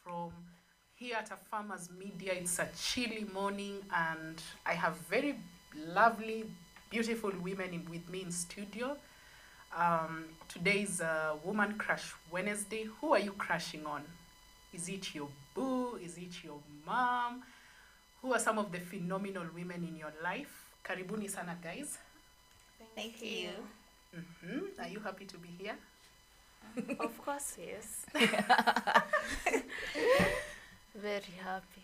from here at a Farmers Media. It's a chilly morning, and I have very lovely, beautiful women with me in studio. Today is Woman Crush Wednesday. Who are you crushing on? Is it your boo? Is it your mom? Who are some of the phenomenal women in your life? Karibuni sana, guys. Thank you. Are you happy to be here? Of course, yes. Very happy.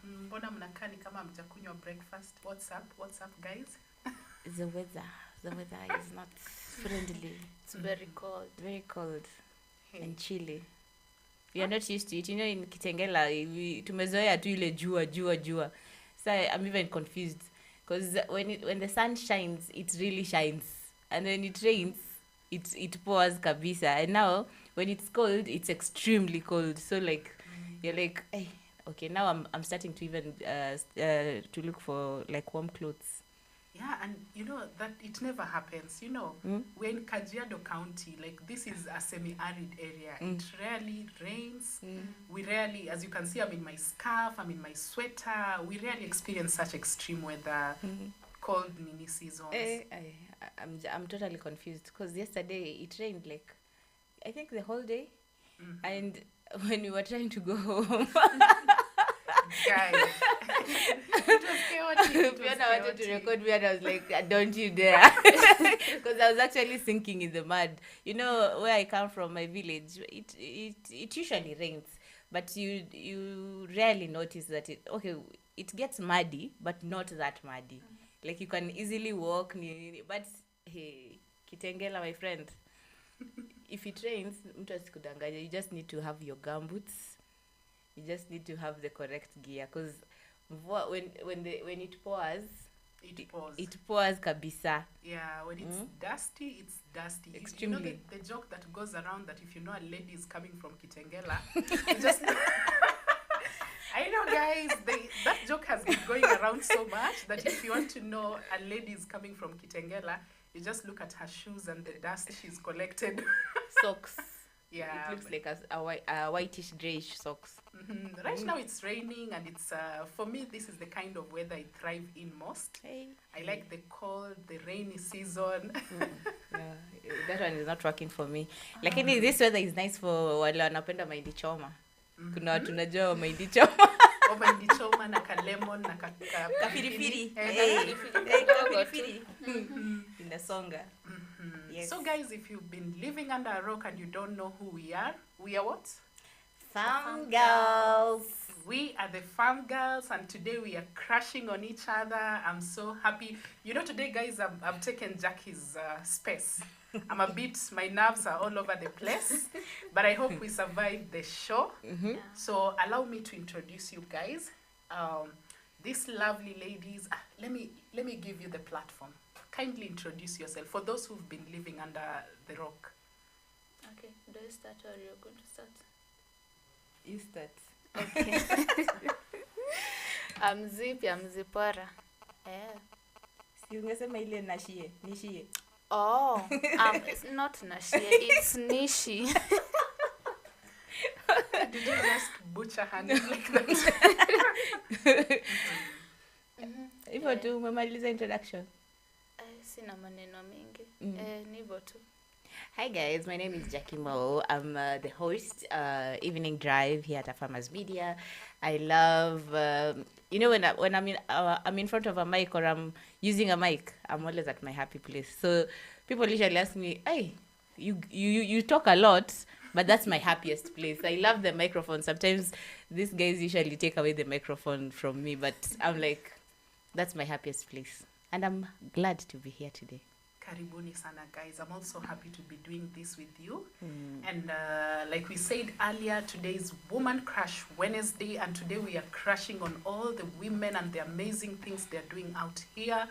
Mbona mnakaa ni kama mtakunywa breakfast? What's up, guys? The weather is not friendly. It's very cold. Very cold Hey. and chilly. We are not used to it. You know, in Kitengela, tumezoea tu ile jua. So I'm even confused. Because when the sun shines, it really shines. And when it rains, it pours kabisa. And now, when it's cold, it's extremely cold. So like, you're like, hey, okay, now I'm starting to even to look for like warm clothes. Yeah, and you know that it never happens. You know, we're in Kajiado County. Like, this is a semi-arid area. It rarely rains. We rarely, as you can see, I'm in my scarf, I'm in my sweater. We rarely experience such extreme weather, cold mini seasons. I'm totally confused because yesterday it rained like I think the whole day, and when we were trying to go home, Guys, it was chaotic. It was Fiona wanted to chaotic. record me, and I was like, "Don't you dare!" Because I was actually sinking in the mud. You know where I come from, my village. It usually rains, but you rarely notice that it gets muddy, but not that muddy. Like you can easily walk, but hey, Kitengela, my friend, if it rains, mtu asikudanganya, you just need to have your gumboots. You just need to have the correct gear, because when it pours, it pours kabisa. Yeah, when it's dusty, it's dusty. Extremely. You know the joke that goes around that if you know a lady is coming from Kitengela, you just I know, guys, that joke has been going around so much that if you want to know a lady is coming from Kitengela, you just look at her shoes and the dust she's collected. Socks. Yeah. It looks like a whitish grayish socks. Right now it's raining, and it's for me this is the kind of weather I thrive in most. Hey. I like the cold, the rainy season. Yeah, that one is not working for me. Lakini this weather is nice for wale wanapenda mahindi choma. Kuna watu najua wa mahindi choma. Mahindi choma na kalemon na Kapiripiri. Kapiripiri. Inasonga. Yes. So guys, if you've been living under a rock and you don't know who we are what? Farm girls. We are the Farm Girls, and today we are crashing on each other. I'm so happy. You know, today, guys, I've taken Jackie's space. My nerves are all over the place, but I hope we survived the show. So allow me to introduce you guys. These lovely ladies, let me give you the platform. Kindly introduce yourself for those who've been living under the rock. Okay, do you start or you're going to start? You start. Okay. I'm Zipora. Yeah. Si ungesema ile nishie. Oh, it's not Nashie, it's Nishi. Did you just butcher her name like that? Hivyo tu umemaliza introduction. Sina maneno mingi. Ni hivyo tu. Hi guys, my name is Jackie Mo. I'm the host, Evening Drive here at Farmers Media. I love, when I'm in front of a mic or I'm using a mic, I'm always at my happy place. So people usually ask me, "Hey, you talk a lot, but that's my happiest place." I love the microphone. Sometimes these guys usually take away the microphone from me, but I'm like, that's my happiest place, and I'm glad to be here today. Karibuni sana, guys. I'm also happy to be doing this with you. And like we said earlier, today is Woman Crush Wednesday, and today we are crushing on all the women and the amazing things they're doing out here.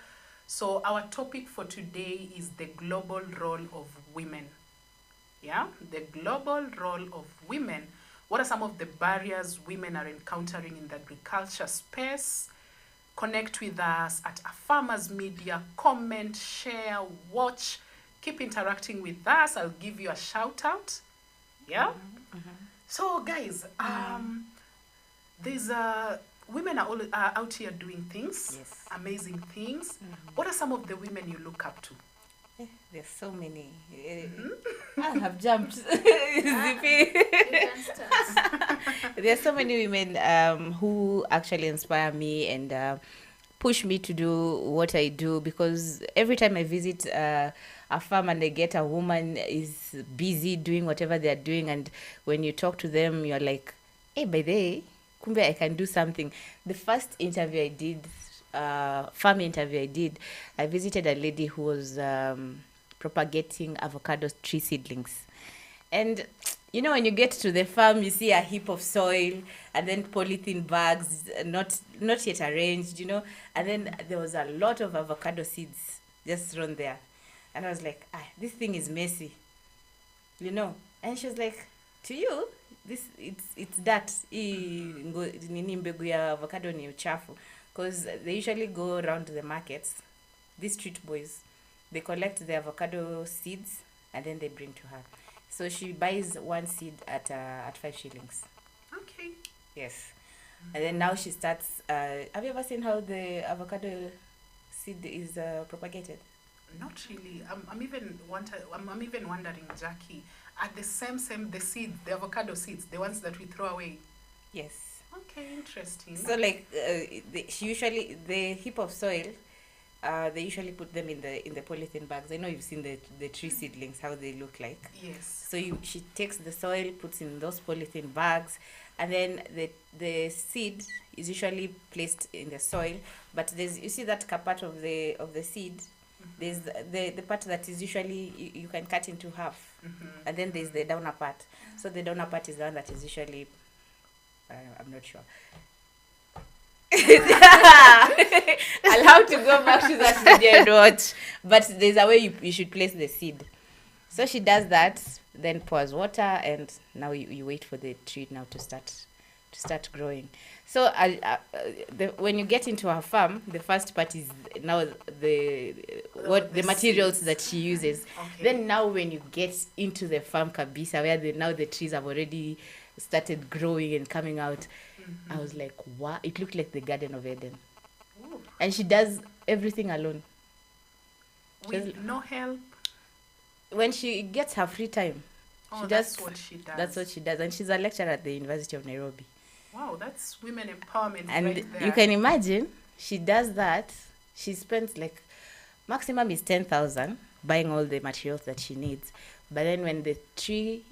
So our topic for today is the global role of women. Yeah, the global role of women. What are some of the barriers women are encountering in the agriculture space? Connect with us at Farmers Media. Comment, share, watch. Keep interacting with us. I'll give you a shout out. Yeah? So, guys, there's women are all out here doing things, Yes. amazing things. What are some of the women you look up to? There's so many. Mm-hmm. I have jumped. You can start. There's so many women who actually inspire me and push me to do what I do, because every time I visit a farm and I get a woman is busy doing whatever they're doing, and when you talk to them, you're like, hey, by the way, kumbe I can do something. The first interview I did, farm interview I visited a lady who was propagating avocado tree seedlings. And you know, when you get to the farm, you see a heap of soil and then polythene bags, not yet arranged, you know. And then there was a lot of avocado seeds just thrown there. And I was like, this thing is messy, you know. And she was like, to you, it's that. Nini mbegu ya avocado ni uchafu. Because they usually go around the markets, these street boys, they collect the avocado seeds and then they bring to her. So she buys one seed at 5 shillings. Okay. Yes. And then now she starts. Have you ever seen how the avocado seed is propagated? Not really. I'm even wondering, Jackie, are the same the seeds, the avocado seeds, the ones that we throw away? Yes. Okay, interesting. So like she usually, the heap of soil, they usually put them in the polythene bags. I know you've seen the tree seedlings, how they look like. Yes. So she takes the soil, puts in those polythene bags, and then the seed is usually placed in the soil. But you see that part of the seed. There's the part that is usually you can cut into half, and then there's the downer part. So the downer part is the one that is usually, I'm not sure. I'll have to go back to that video and watch. But there's a way you should place the seed. So she does that, then pours water, and now you wait for the tree now to start growing. So when you get into her farm, the first part is now the materials that she uses. Okay. Then now when you get into the farm kabisa, where now the trees have already started growing and coming out, I was like, wow, it looked like the Garden of Eden. Ooh. And she does everything alone. With no help. When she gets her free time, That's what she does. That's what she does. And she's a lecturer at the University of Nairobi. Wow, that's women empowerment And right there. you can imagine, she does that. She spends like, maximum is 10,000 buying all the materials that she needs. But then when the tree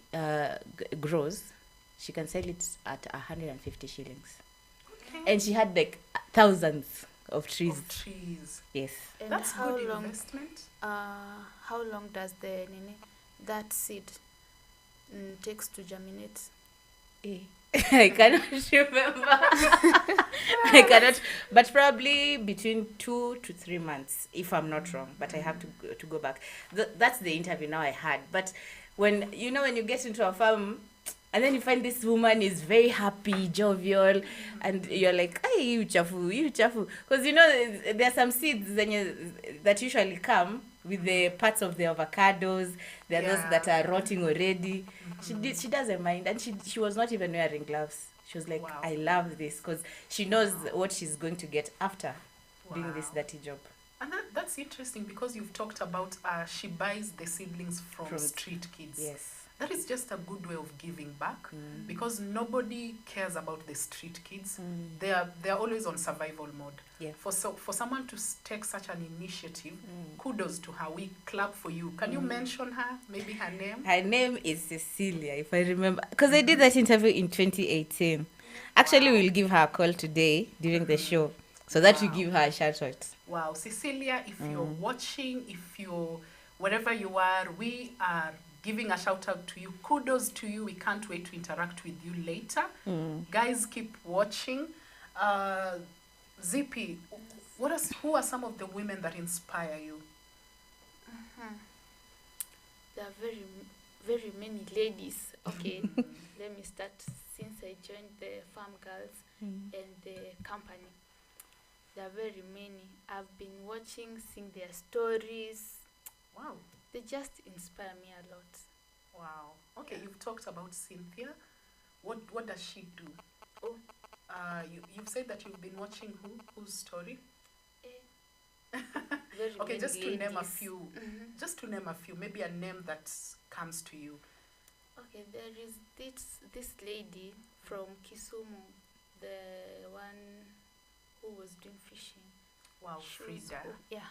grows, she can sell it at 150 shillings. Okay. And she had like thousands of trees. Yes. And That's how good long? investment. How long does that seed takes to germinate? I cannot remember. I cannot, but probably between 2 to 3 months, if I'm not wrong. But I have to go back. That's the interview now I had. But when you get into a farm, and then you find this woman is very happy, jovial, and you're like, "Hey, you chafu," because there are some seeds that usually come with the parts of the avocados. There are those that are rotting already. She doesn't mind, and she was not even wearing gloves. She was like, Wow. I love this, because she knows what she's going to get after doing this Wow. dirty job. And that's interesting, because you've talked about she buys the seedlings from street kids. Yes. That is just a good way of giving back, because nobody cares about the street kids. They are always on survival mode. Yeah. For someone to take such an initiative, kudos to her. We clap for you. Can you mention her? Maybe her name? Her name is Cecilia, if I remember. Because I did that interview in 2018. Actually, we'll give her a call today during the show, so that we give her a shout out. Wow, Cecilia, if you're watching, if you're wherever you are, we are giving a shout out to you. Kudos to you. We can't wait to interact with you later. Guys, keep watching. Zippy, who are some of the women that inspire you? There are very, very many ladies. Okay, let me start. Since I joined the Farm Girls and the company, there are very many. I've been watching, seeing their stories. Wow. They just inspire me a lot. Wow. Okay, you've talked about Cynthia. What does she do? Oh, You've said that you've been watching whose story? very Okay, many just to name a ladies. few. Mhm. Just to name a few, maybe a name that comes to you. Okay, there is this lady from Kisumu, the one who was doing fishing. Wow, She was Frida. yeah,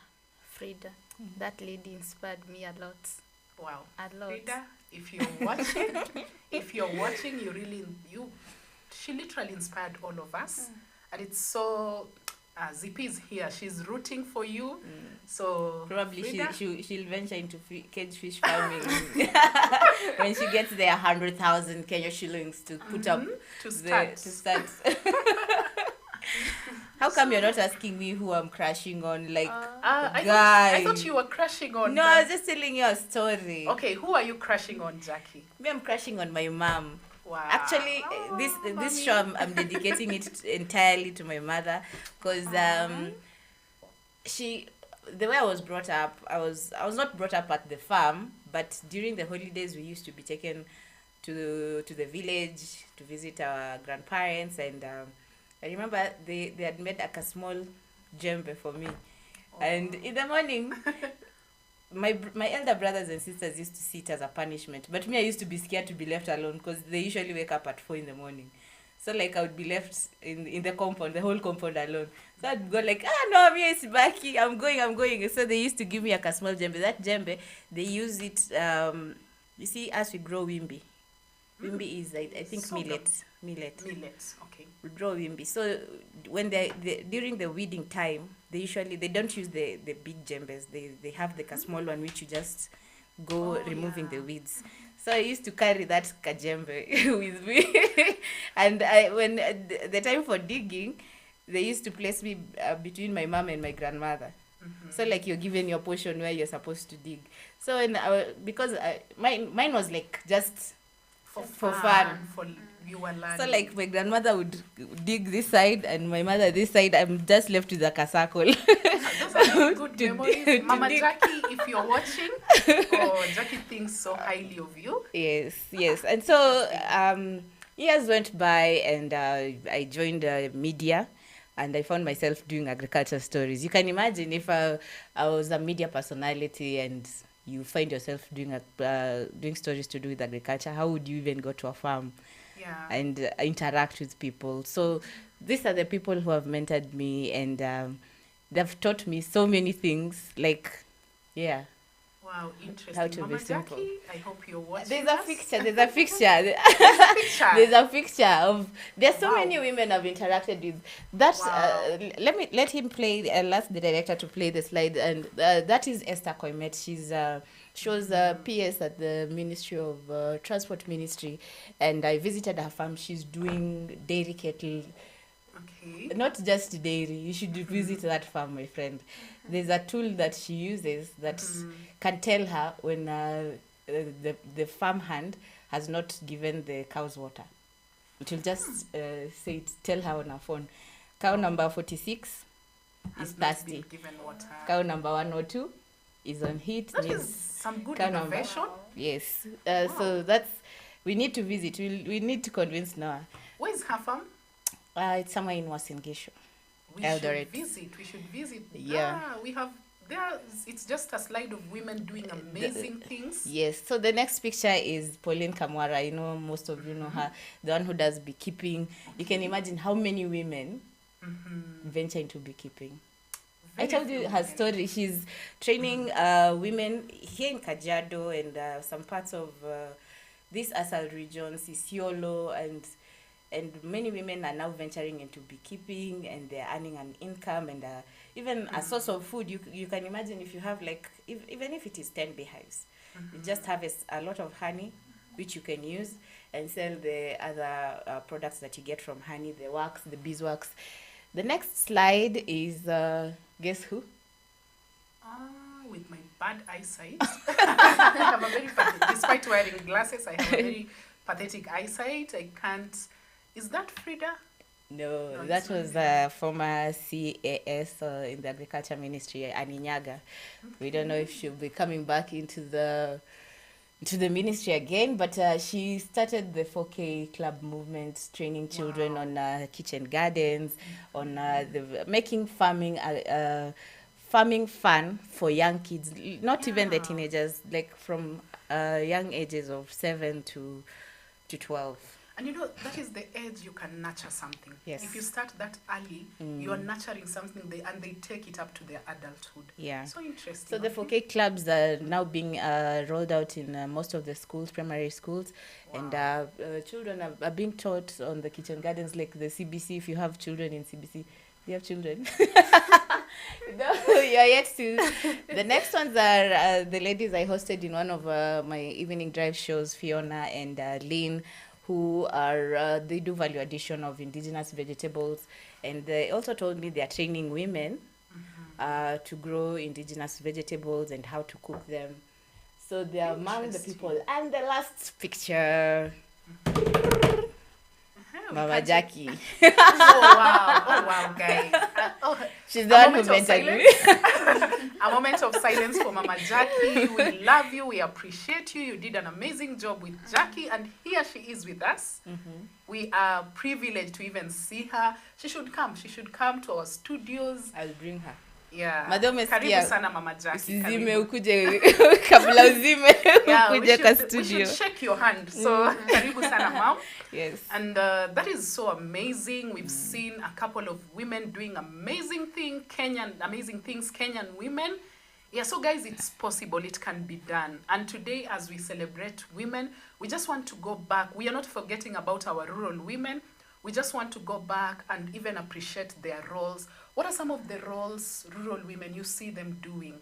Frida. That lady inspired me a lot. Wow. A lot. Frida, if you're watching, she literally inspired all of us. And it's so, Zippy is here. She's rooting for you. So Probably Frida, she'll venture into cage fish farming when she gets their 100,000 Kenya shillings to put up to start. to start. How come you're not asking me who I'm crashing on? Like, I guy. thought you were crashing on. No, I was just telling you a story. Okay, who are you crashing on, Jackie? Me, I'm crashing on my mom. Wow. Actually, this mommy. show I'm dedicating it entirely to my mother, because the way I was brought up, I was not brought up at the farm, but during the holidays we used to be taken to the village to visit our grandparents, and I remember they had made like a small djembe for me, and in the morning. My elder brothers and sisters used to see it as a punishment, but me, I used to be scared to be left alone because they usually wake up at 4 in the morning. So like I would be left in the compound, the whole compound alone. So I'd go like, no, me it's Baki, I'm going. So they used to give me like a small djembe. That djembe, they use it. You see, as we grow wimbi. Wimbi is I think Sorghum. millet. Millets, okay. We grow wimbi. So when they during the weeding time, they don't use the big djembes. They have the small one which you just go removing the weeds. So I used to carry that kajembe with me, and when the time for digging, they used to place me between my mom and my grandmother. So like you're given your portion where you're supposed to dig. So when because mine was like just for fun. For you were learning. So like my grandmother would dig this side and my mother this side. I'm just left with like a circle. Those are really good To memories. dig- Mama to dig. Jackie, if you're watching, Jackie thinks so highly of you. Yes. And so years went by and I joined media. And I found myself doing agriculture stories. You can imagine if I was a media personality and you find yourself doing stories to do with agriculture, how would you even go to a farm and interact with people? So these are the people who have mentored me, and they've taught me so many things. Like, yeah. Wow, interesting. How to Mama be simple. Jackie, I hope you're watching. There's a us. picture. There's a picture. Picture. There's a picture of. There's so Wow. many women I've interacted with. That Wow. let him play. Ask the director to play the slide, and that is Esther Koimet. She was PS at the Ministry of Transport Ministry, and I visited her farm. She's doing dairy cattle. Okay. Not just dairy. You should visit that farm, my friend. There's a tool that she uses that can tell her when the farm hand has not given the cows water. It will just tell her on her phone. Cow number 46 Has is not thirsty. been given water. Cow number 102 is on heat. That needs- is some good cow number. innovation. Yes. So we need to visit. We need to convince Noah. Where is her farm? It's somewhere in Uasin Gishu. We Eldoret. We should visit. Yeah. We have there. It's just a slide of women doing amazing things. Yes. So the next picture is Pauline Kamwara. You know, most of you know her, the one who does beekeeping. You can imagine how many women venture into beekeeping. I Very told few you her women. story. She's training women here in Kajiado and some parts of this Asal region, Isiolo, and many women are now venturing into beekeeping, and they're earning an income and even a source of food. You can imagine if you have like even if it is 10 beehives, you just harvest a lot of honey, which you can use and sell the other products that you get from honey, the wax, the beeswax. The next slide is guess who? With my bad eyesight, I have a very despite wearing glasses, I have a very pathetic eyesight. I can't. Is that Frida? No, No, that it's not was former CAS in the Agriculture Ministry, Annie Nyaga. We don't know if she'll be coming back into the to the ministry again, but she started the 4K club movement, training children on kitchen gardens, on the making farming fun for young kids, not even the teenagers, like from young ages of 7 to 12. And you know, that is the age you can nurture something. Yes. If you start that early, you are nurturing something, and they take it up to their adulthood. Yeah. So interesting. So the 4K clubs are now being rolled out in most of the schools, primary schools, and children are being taught on the kitchen gardens, like the CBC. If you have children in CBC, they have children. No, you're yet to. The next ones are the ladies I hosted in one of my evening drive shows, Fiona and Lynn, who are they do value addition of indigenous vegetables, and they also told me they are training women to grow indigenous vegetables and how to cook them. So they are among the people. And the last picture, Mama Jackie. Oh wow, guys. She's the one who mentored me. A moment of silence for Mama Jackie. We love you. We appreciate you. You did an amazing job with Jackie, and here she is with us. We are privileged to even see her. She should come. She should come to our studios. I'll bring her. Yeah. Madam Karibu sana Mama Jackie. Usizime ukuje kabla uzime ukuje kwa We studio. should shake your hand. So karibu sana mom. Yes. And that is so amazing. We've seen a couple of women doing amazing things, Kenyan women. Yeah, so guys, it's possible. It can be done. And today, as we celebrate women, we just want to go back. We are not forgetting about our rural women. We just want to go back and even appreciate their roles. What are some of the roles rural women you see them doing?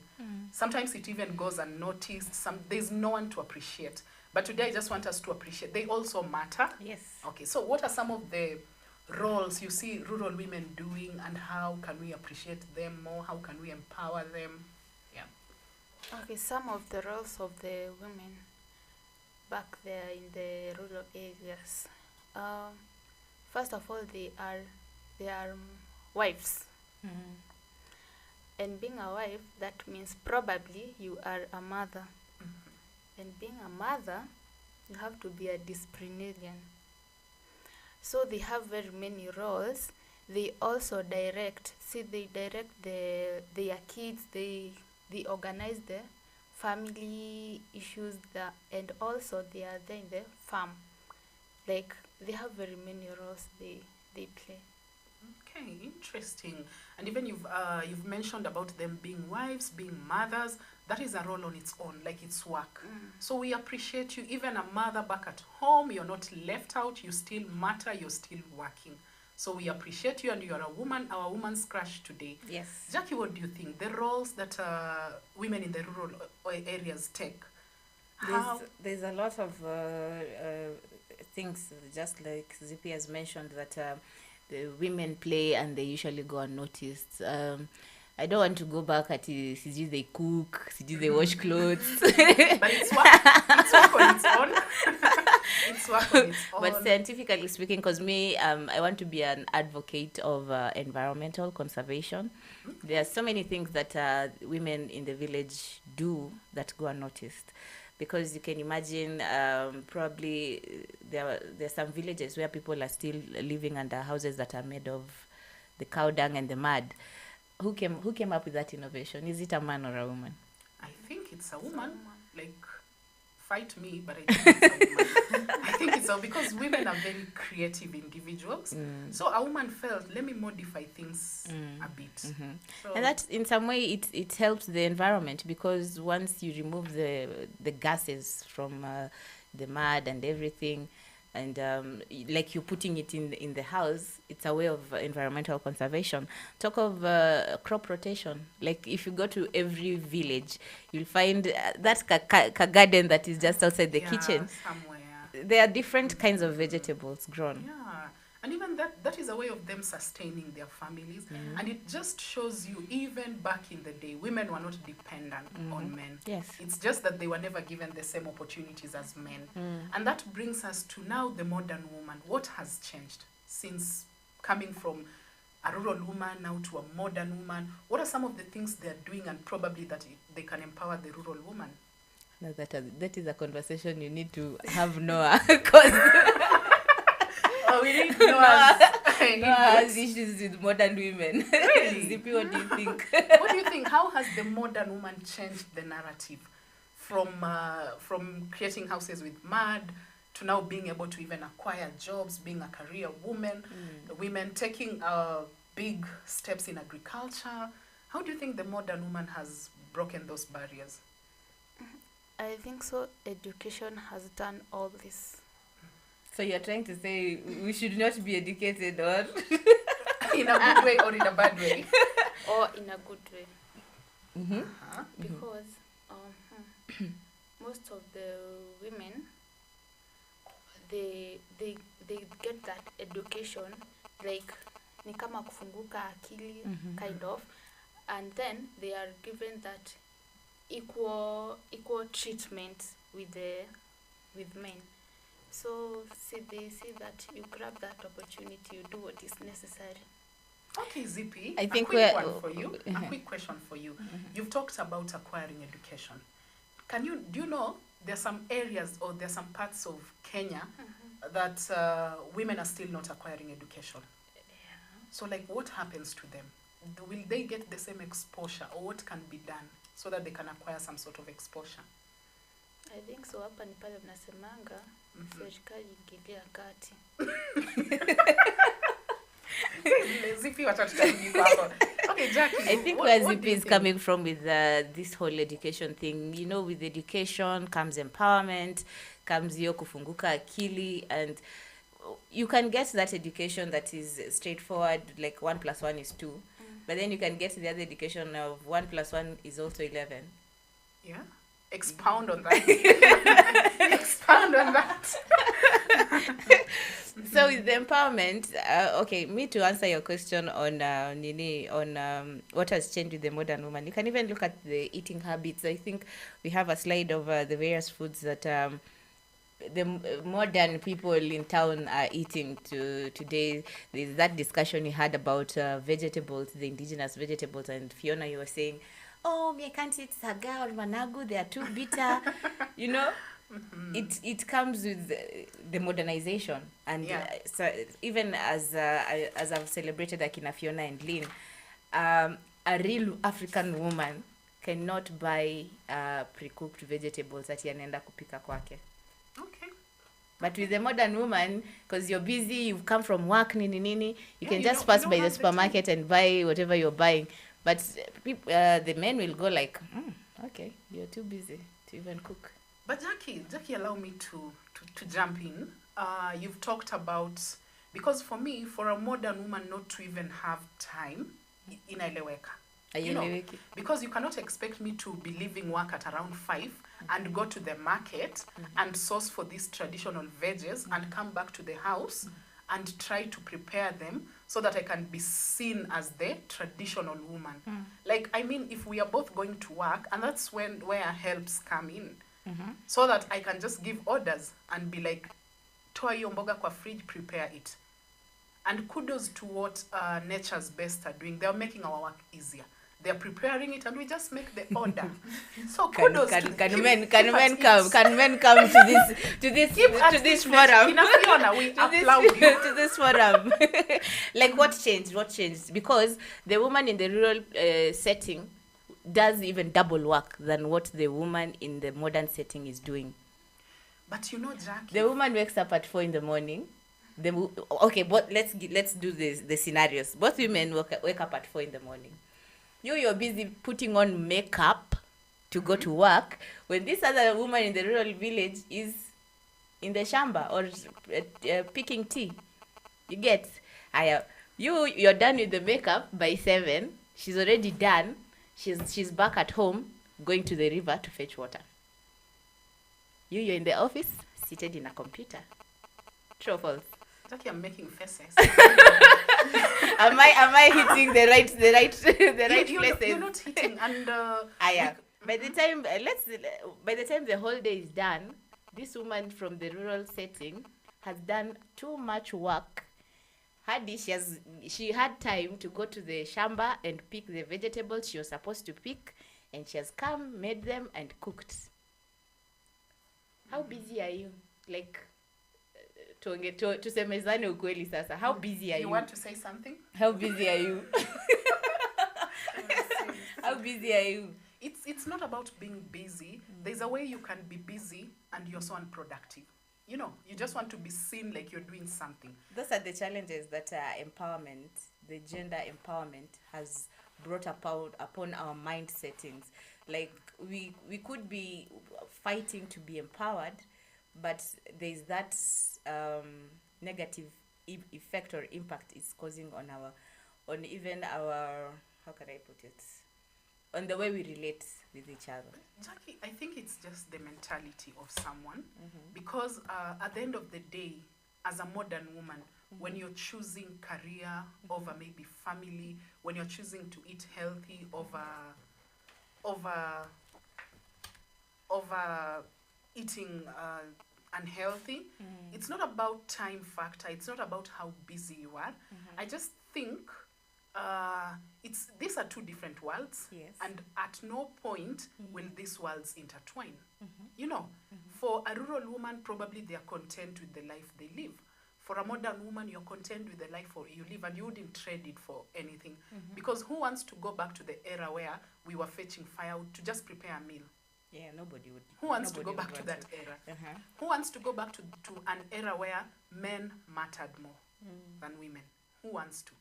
Sometimes it even goes unnoticed. There's no one to appreciate. But today I just want us to appreciate. They also matter. Yes. Okay, so what are some of the roles you see rural women doing, and how can we appreciate them more? How can we empower them? Yeah. Okay, some of the roles of the women back there in the rural areas. First of all, they are wives. And being a wife, that means probably you are a mother. And being a mother, you have to be a disciplinarian. So they have very many roles. They also direct. They direct their kids. They organize the family issues, and also they are there in the farm. Like, they have very many roles they play. Okay, interesting. And even you've mentioned about them being wives, being mothers. That is a role on its own, like it's work. So we appreciate you. Even a mother back at home, you're not left out. You still matter. You're still working. So we appreciate you, and you are a woman, our woman's crush today. Yes. Jackie, what do you think? The roles that women in the rural areas take? There's a lot of things, just like Zippy has mentioned, that the women play and they usually go unnoticed. I don't want to go back at sijui they cook, sijui they wash clothes. But it's work on its own. It's work on its own. But scientifically speaking, because me, I want to be an advocate of environmental conservation. There are so many things that women in the village do that go unnoticed. Because you can imagine, probably there are some villages where people are still living under houses that are made of the cow dung and the mud. Who came up with that innovation? Is it a man or a woman? I think it's a woman. Like, fight me, but I think it's a woman. I think it's because women are very creative individuals. So a woman felt, let me modify things a bit. So, And that, in some way, it helps the environment, because once you remove the gases from the mud and everything, and like you're putting it in the house, it's a way of environmental conservation. Talk of crop rotation. Like, if you go to every village, you'll find that garden that is just outside the kitchen. Somewhere. There are different kinds of vegetables grown. Yeah. And even that is a way of them sustaining their families. And it just shows you, even back in the day, women were not dependent on men. Yes. It's just that they were never given the same opportunities as men. And that brings us to now the modern woman. What has changed since coming from a rural woman now to a modern woman? What are some of the things they're doing, and probably that they can empower the rural woman? No, that is a conversation you need to have, Noah, because Oh, we need Noah's Noah has issues with modern women. Really? Zippy, what do you think? What do you think? How has the modern woman changed the narrative from creating houses with mud to now being able to even acquire jobs, being a career woman, women taking big steps in agriculture? How do you think the modern woman has broken those barriers? I think so. Education has done all this. So you're trying to say we should not be educated, or In a good way or in a bad way? Or in a good way. Uh-huh. Because most of the women, they get that education, like ni kama kufunguka akili, kind of, and then they are given that equal treatment with men. So they see that you grab that opportunity, you do what is necessary. Okay, Zippy, I think a quick we're- one for you. A quick question for you. You've talked about acquiring education. Do you know there's some areas or there's some parts of Kenya that women are still not acquiring education? So like what happens to them? Will they get the same exposure, or what can be done so that they can acquire some sort of exposure? I think so. Hapa ni pale mnasemanga serikali ingilia kati. Zippy, what are you telling me about? Okay, Jackie. I think where Zippy is coming from with this whole education thing, you know, with education comes empowerment, comes hiyo kufunguka akili, and you can get that education that is straightforward, like 1 + 1 is 2, but then you can get the other education of 1 + 1 is also 11. Yeah. Expound on that. Expound on that. So with the empowerment, okay, me to answer your question on what has changed with the modern woman, you can even look at the eating habits. I think we have a slide of the various foods that the modern people in town are eating today. There's that discussion we had about vegetables, the indigenous vegetables, and Fiona, you were saying, oh, me, I can't eat saga or managu, they are too bitter. You know, it comes with the modernization. And so even as I've celebrated Akina Fiona and Lynn, a real African woman cannot buy pre-cooked vegetables that yanaenda kupika kwake. Okay. But with the modern woman, because you're busy, you've come from work, you can just pass by the have the supermarket and buy whatever you're buying. But the men will go like, okay, you're too busy to even cook. But Jackie, allow me to jump in. You've talked about, because for me, for a modern woman not to even have time, inaeleweka. You know, because you cannot expect me to be leaving work at around 5 and go to the market and source for these traditional veggies and come back to the house and try to prepare them so that I can be seen as the traditional woman. Like, I mean, if we are both going to work, and that's where helps come in, so that I can just give orders and be like, toa hiyo mboga kwa fridge, prepare it. And kudos to what Nature's Best are doing. They are making our work easier. They are preparing it, and we just make the order. So kudos can men come to this forum? Fiona, we applaud you. To this forum. Like what changed? Because the woman in the rural setting does even double work than what the woman in the modern setting is doing. But you know, Jackie, the woman wakes up at 4 a.m. Okay, but let's do the scenarios. Both women wake up at 4 a.m. You're busy putting on makeup to go to work, when this other woman in the rural village is in the shamba or picking tea. You get? You're done with the makeup by 7. She's already done. She's back at home going to the river to fetch water. You're in the office, seated in a computer. True or false? Jackie, I'm making faces. Am I hitting the right places? You're not hitting, and by the time the whole day is done, this woman from the rural setting has done too much work. She had time to go to the shamba and pick the vegetables she was supposed to pick, and she has come, made them, and cooked. how busy are you? Like, tusemezane ukweli sasa. How busy are you? You want to say something? How busy are you? How busy are you? It's not about being busy. There's a way you can be busy and you're so unproductive. You know, you just want to be seen like you're doing something. Those are the challenges that empowerment, the gender empowerment, has brought upon our mind settings. Like, we could be fighting to be empowered, but there's that negative effect or impact it's causing on even our, how can I put it, on the way we relate with each other. Jackie, I think it's just the mentality of someone, because at the end of the day, as a modern woman, when you're choosing career over maybe family, when you're choosing to eat healthy over eating unhealthy, it's not about time factor, it's not about how busy you are. I just think these are two different worlds, Yes. and at no point will these worlds intertwine. You know, for a rural woman, probably they are content with the life they live. For a modern woman, you're content with the life you live, and you wouldn't trade it for anything. Because who wants to go back to the era where we were fetching firewood to just prepare a meal? Yeah, nobody would. Who wants to nobody go back would to want that era? Uh-huh. Who wants to go back to an era where men mattered more than women? Who wants to?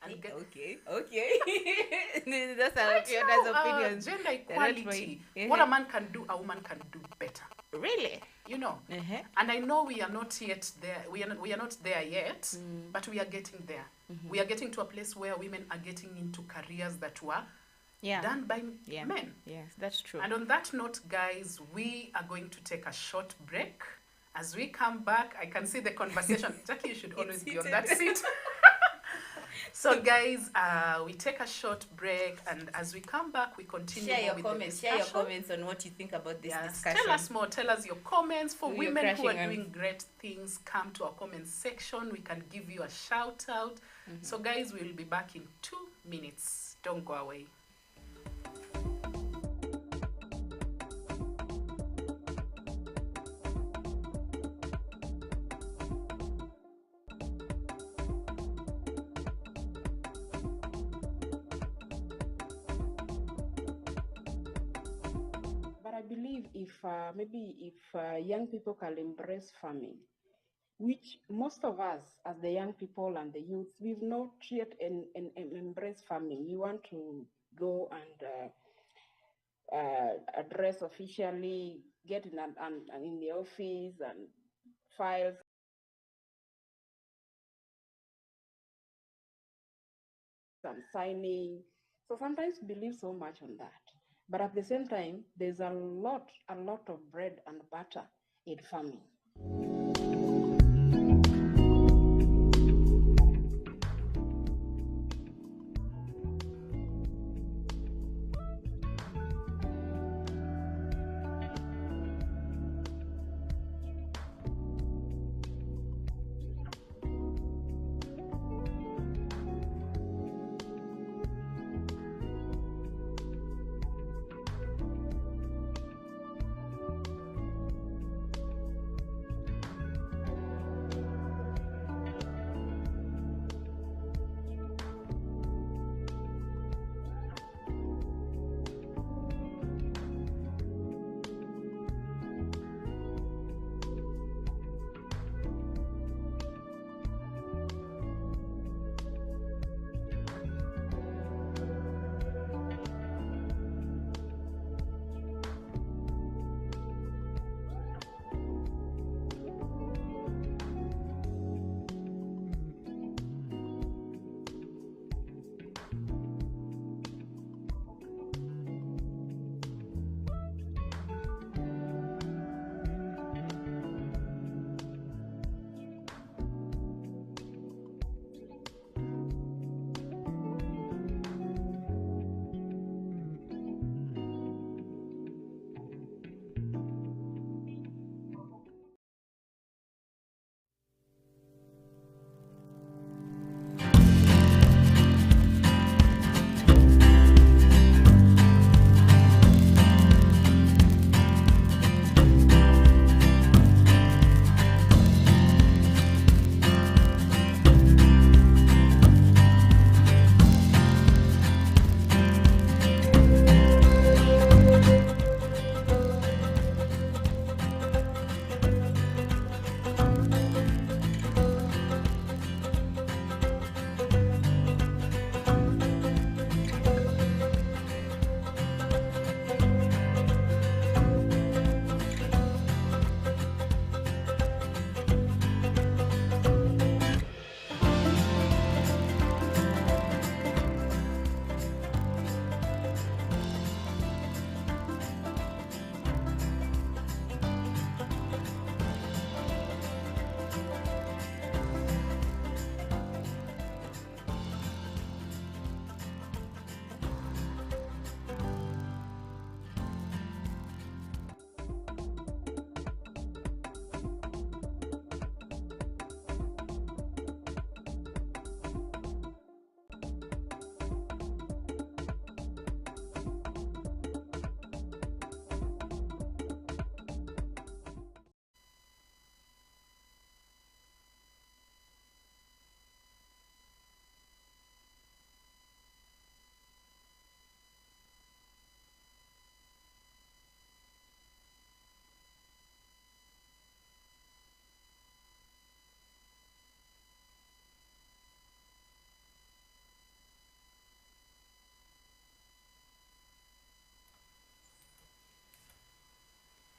And get, Okay. Those are right Fiona's now, opinions. gender They're not equality. mine. What a man can do, a woman can do better. Really? You know. Uh-huh. And I know we are not yet there. We are not there yet, but we are getting there. We are getting to a place where women are getting into careers that were Yeah. done by Yeah. men. Yes, that's true. And on that note, guys, we are going to take a short break. As we come back, I can see the conversation. Jackie, you should always be on that seat. So, guys, we take a short break, and as we come back, we continue Share your with comments. the Share discussion. your comments on what you think about this Yes, discussion. tell us more. Tell us your comments. For Who you're women who are crashing on. doing great things, come to our comment section. We can give you a shout out. So, guys, we will be back in 2 minutes. Don't go away. But I believe if young people can embrace farming, which most of us as the young people and the youth, we've not yet embraced farming. We want to go and address officially, get in the office and files and signing. So sometimes we believe so much on that. But at the same time, there's a lot of bread and butter in farming.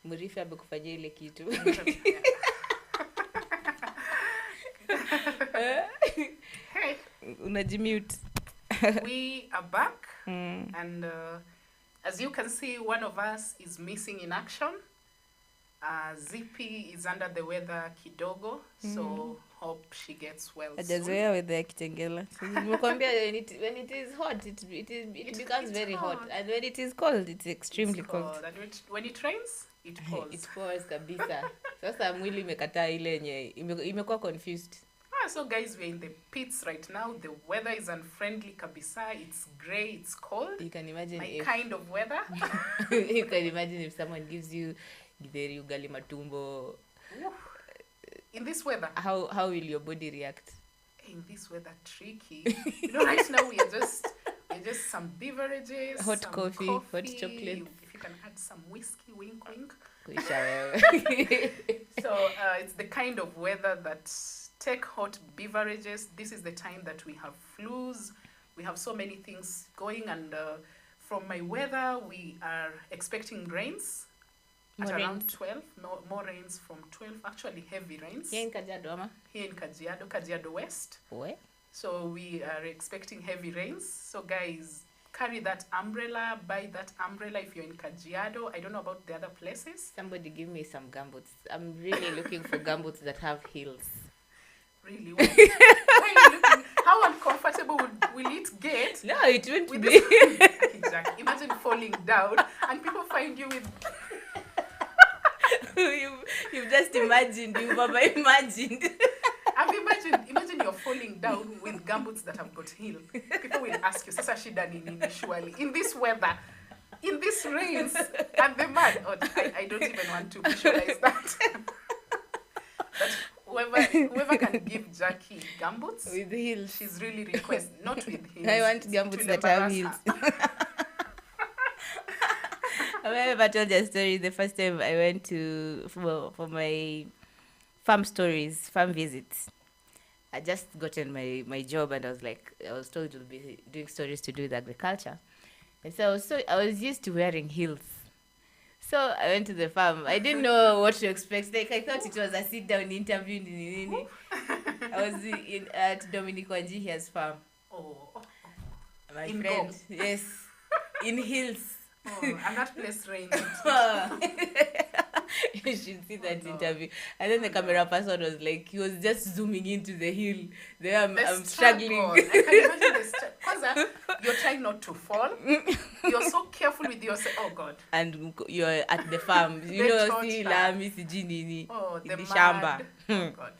Murifi amekufanyia ile kitu. Hey, Unajimute. we are back, and as you can see, one of us is missing in action. Zippy is under the weather kidogo, so hope she gets well soon. Hajazoea weather ya Kitengela. So nimekwambia when it is hot it becomes it's very hot, hot. and when it is cold it's extremely It's cold. And when it rains, it pours. It pours kabisa. Sasa mwili imekataa ile yenye imekuwa confused. So guys, we're in the pits right now. The weather is unfriendly kabisa. It's grey, it's cold. You can imagine My if kind of weather. you can imagine if someone gives you githeri ugali matumbo, In this weather. how will your body react? In this weather, tricky. Right now we're just some beverages, Hot some coffee, hot chocolate. If you can add some whiskey, wink, wink. Kuisha wewe. So it's the kind of weather that take hot beverages. This is the time that we have flus. We have so many things going, and from my weather, we are expecting rains at More around rains. 12. More rains from 12. Actually, heavy rains Here in Kajiado ama? here in Kajiado West. We? So we are expecting heavy rains. So guys, carry that umbrella, buy that umbrella if you're in Kajiado. I don't know about the other places. Somebody give me some gumboots. I'm really looking for gumboots that have heels. Really? Why are you looking? How uncomfortable will it get? No, it won't With be. this, exactly. Imagine falling down and people find you with. You've just imagined. You've imagined. Imagine you're falling down with gumboots that have got heel. People will ask you, Sasa shida ni nini surely? In this weather, in this rains, and the mud. Oh, I don't even want to visualize that. But whoever can give Jackie gumboots, With heels. she's really request not with heels. I want to gumboots that have embarrass heels. her. I've ever told a story the first time I went to for my farm visits. I just gotten my job, and I was told to be doing stories to do with agriculture. And so I was used to wearing heels. So I went to the farm. I didn't know what to expect. Like I thought it was a sit down interview. I was at Dominic Wanjihia's farm. Oh, My In friend. Gom. Yes. In heels. and that place rains. You should see that no. interview. And then the camera person was like, he was just zooming into the hill. There I'm The struggling. struggle. I can imagine the struggle. You're trying not to fall. You're so careful with yourself. Oh God. And you're at the farm. You The know, torture. see lami sijui nini. Oh, In the the mud. shamba. Oh God.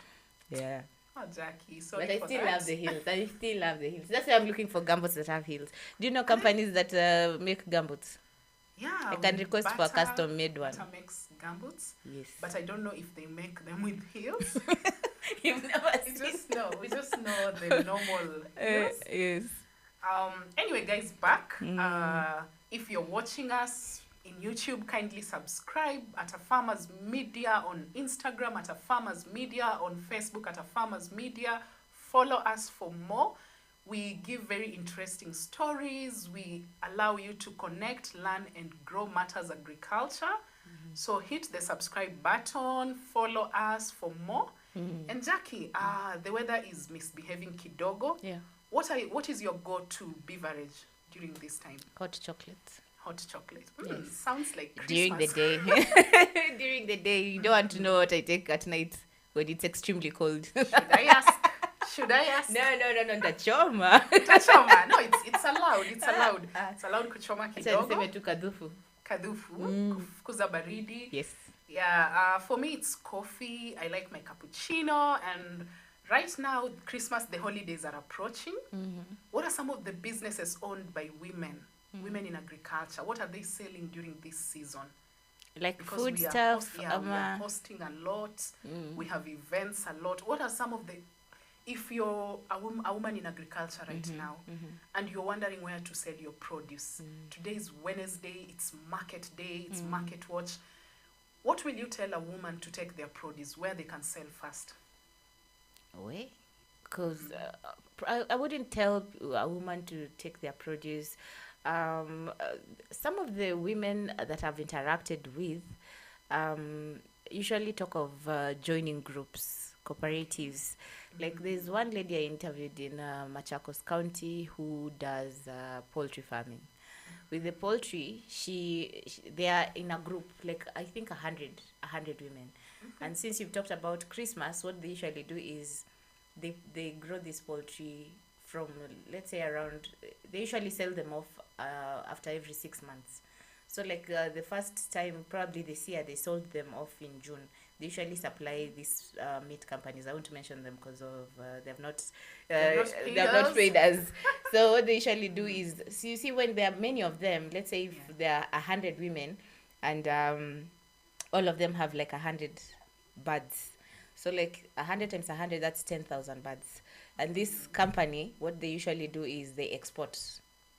Yeah. Oh, Jackie. Sorry But I for still that. love the heels. I still love the heels. That's why I'm looking for gumboots that have heels. Do you know companies that make gumboots? Yeah. I can with request for a custom-made one. Bata makes gumboots, Yes. but I don't know if they make them with heels. You've never We seen. we just know the normal heels. Yes. Anyway, guys, back. If you're watching us in YouTube, kindly subscribe at A Farmers Media on Instagram, at A Farmers Media on Facebook, at A Farmers Media. Follow us for more. We give very interesting stories. We allow you to connect, learn, and grow matters agriculture. So hit the subscribe button, follow us for more. And Jackie, the weather is misbehaving kidogo. Yeah. What is your go-to beverage during this time? Hot chocolate. Hot chocolate. Yes. Sounds like Christmas. During the day. During the day. You don't want to know what I take at night when it's extremely cold. Should I ask? Should I ask? No, Tachoma. Tachoma. No, it's allowed. It's allowed. It's allowed kuchoma Acha kidogo. niseme tu kadhufu. Kadhufu. Kufukuza baridi. Yes. Yeah, for me it's coffee. I like my cappuccino, and right now Christmas, the holidays are approaching. What are some of the businesses owned by women in agriculture? What are they selling during this season? Like Because food we are stuff. we are hosting a lot. We have events a lot. What are some of the, if you're a woman in agriculture right now, and you're wondering where to sell your produce, today is Wednesday, it's market day, it's market watch. What will you tell a woman to take their produce, where they can sell first? Way? Because I wouldn't tell a woman to take their produce. Some of the women that I've interacted with, usually talk of joining groups, cooperatives. Like there's one lady I interviewed in Machakos County who does poultry farming. With the poultry, they are in a group, like I think 100 women. And since you've talked about Christmas, what they usually do is they grow this poultry from, let's say, around, they usually sell them off after every 6 months. So like the first time, probably this year, they sold them off in June. They usually supply these meat companies. I won't mention them because of they have not paid us. So what they usually do is, so you see, when there are many of them, let's say if there are 100 women, and all of them have like 100 birds. So like 100 times 100, that's 10,000 birds. And this company, what they usually do is they export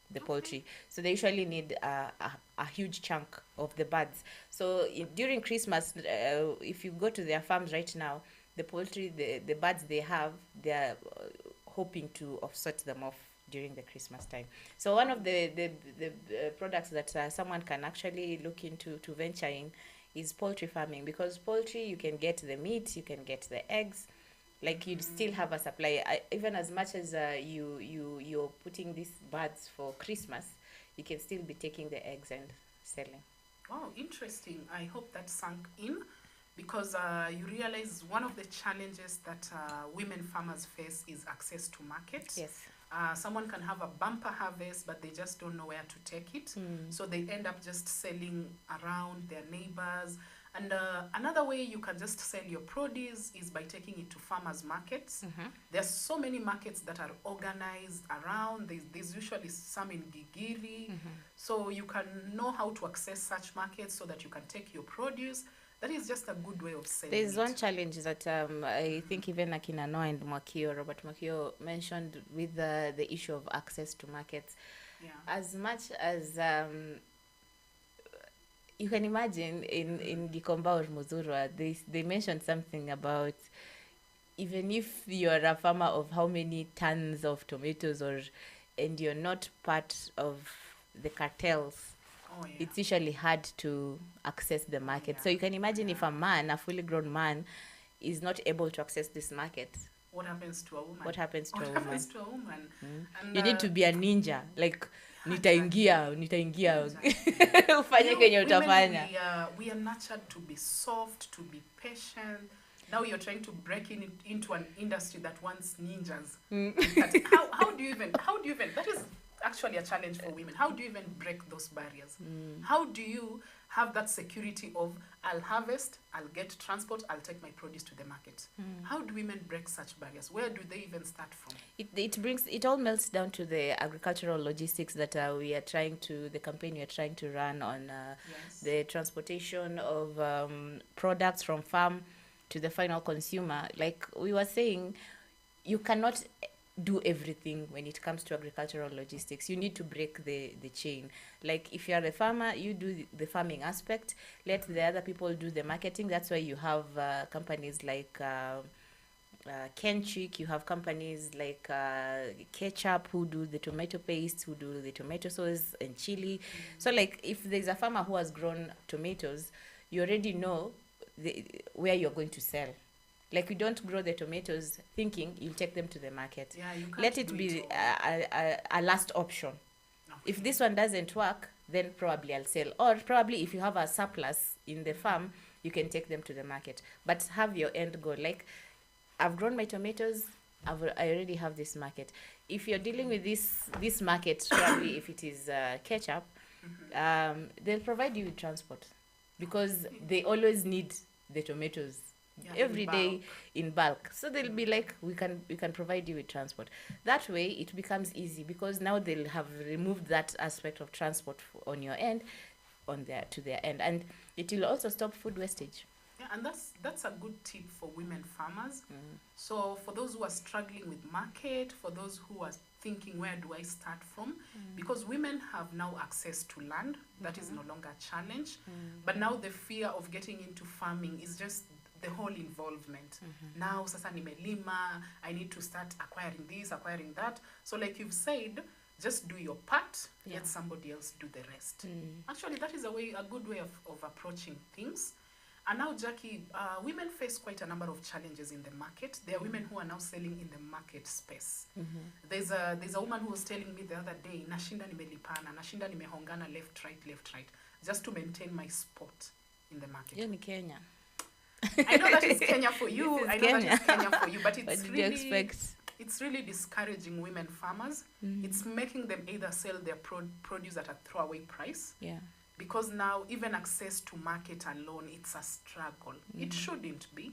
the poultry. So they usually need a huge chunk of the birds. So during Christmas, if you go to their farms right now, the poultry, the birds they have, they are hoping to offset them off during the Christmas time. So one of the products that someone can actually look into to venture in is poultry farming, because poultry, you can get the meat, you can get the eggs, like you'd still have a supply. Even as much as you're putting these birds for Christmas, you can still be taking the eggs and selling. Wow, interesting. I hope that sunk in, because you realize one of the challenges that women farmers face is access to market. Yes. Someone can have a bumper harvest, but they just don't know where to take it. So they end up just selling around their neighbors. And another way you can just sell your produce is by taking it to farmers markets. There's so many markets that are organized around. There's usually some in Gigiri. So you can know how to access such markets so that you can take your produce. That is just a good way of selling There's it. one challenge that I think even Akina Noah and Robert Mwakio mentioned with the issue of access to markets. Yeah. As much as you can imagine in Gikomba or Muzurwa, they mentioned something about, even if you're a farmer of how many tons of tomatoes, and you're not part of the cartels, it's usually hard to access the market. So you can imagine if a fully grown man, is not able to access this market. What happens to a woman? What happens to a woman? Happens to a woman? And, you need to be a ninja, like nitaingia ufanye kenye utafanya. We are nurtured to be soft, to be patient. Now you're trying to break into an industry that wants ninjas. How do you even, that is actually a challenge for women. How do you even break those barriers? How do you have that security of, I'll harvest, I'll get transport, I'll take my produce to the market? How do women break such barriers? Where do they even start from? It all melts down to the agricultural logistics that the campaign we are trying to run on the transportation of products from farm to the final consumer. Like we were saying, you cannot do everything when it comes to agricultural logistics. You need to break the chain. Like if you're a farmer, you do the farming aspect, let the other people do the marketing. That's why you have companies like Kenchik, you have companies like Ketchup who do the tomato paste, who do the tomato sauce and chili. So like if there's a farmer who has grown tomatoes, you already know where you're going to sell. Like you don't grow the tomatoes thinking you'll take them to the market. Yeah, you can't. Let it be a last option. Okay. If this one doesn't work, then probably I'll sell. Or probably if you have a surplus in the farm, you can take them to the market. But have your end goal. Like, I've grown my tomatoes, I already have this market. If you're dealing with this market, probably if it is Ketchup, they'll provide you with transport, because they always need the tomatoes every day in bulk. So they'll be like, we can provide you with transport. That way it becomes easy, because now they'll have removed that aspect of transport on your end, to their end, and it will also stop food wastage. Yeah, and that's a good tip for women farmers. So for those who are struggling with market, for those who are thinking, where do I start from? Because women have now access to land. That is no longer a challenge. But now the fear of getting into farming is just the whole involvement. Now sasa nimelima, I need to start acquiring this, acquiring that. So like you've said, just do your part, let somebody else do the rest. Actually, that is a good way of approaching things. And now, Jackie, women face quite a number of challenges in the market. There are women who are now selling in the market space. There's a woman who was telling me the other day, nashinda nimelipana, nashinda nimehongana left, right, just to maintain my spot in the market. You're in Kenya. I know that is Kenya for you. This is I know Kenya. that is Kenya for you, but What it's did you really, expect? it's really discouraging women farmers. It's making them either sell their produce at a throwaway price, Yeah. because now even access to market alone, it's a struggle. It shouldn't be.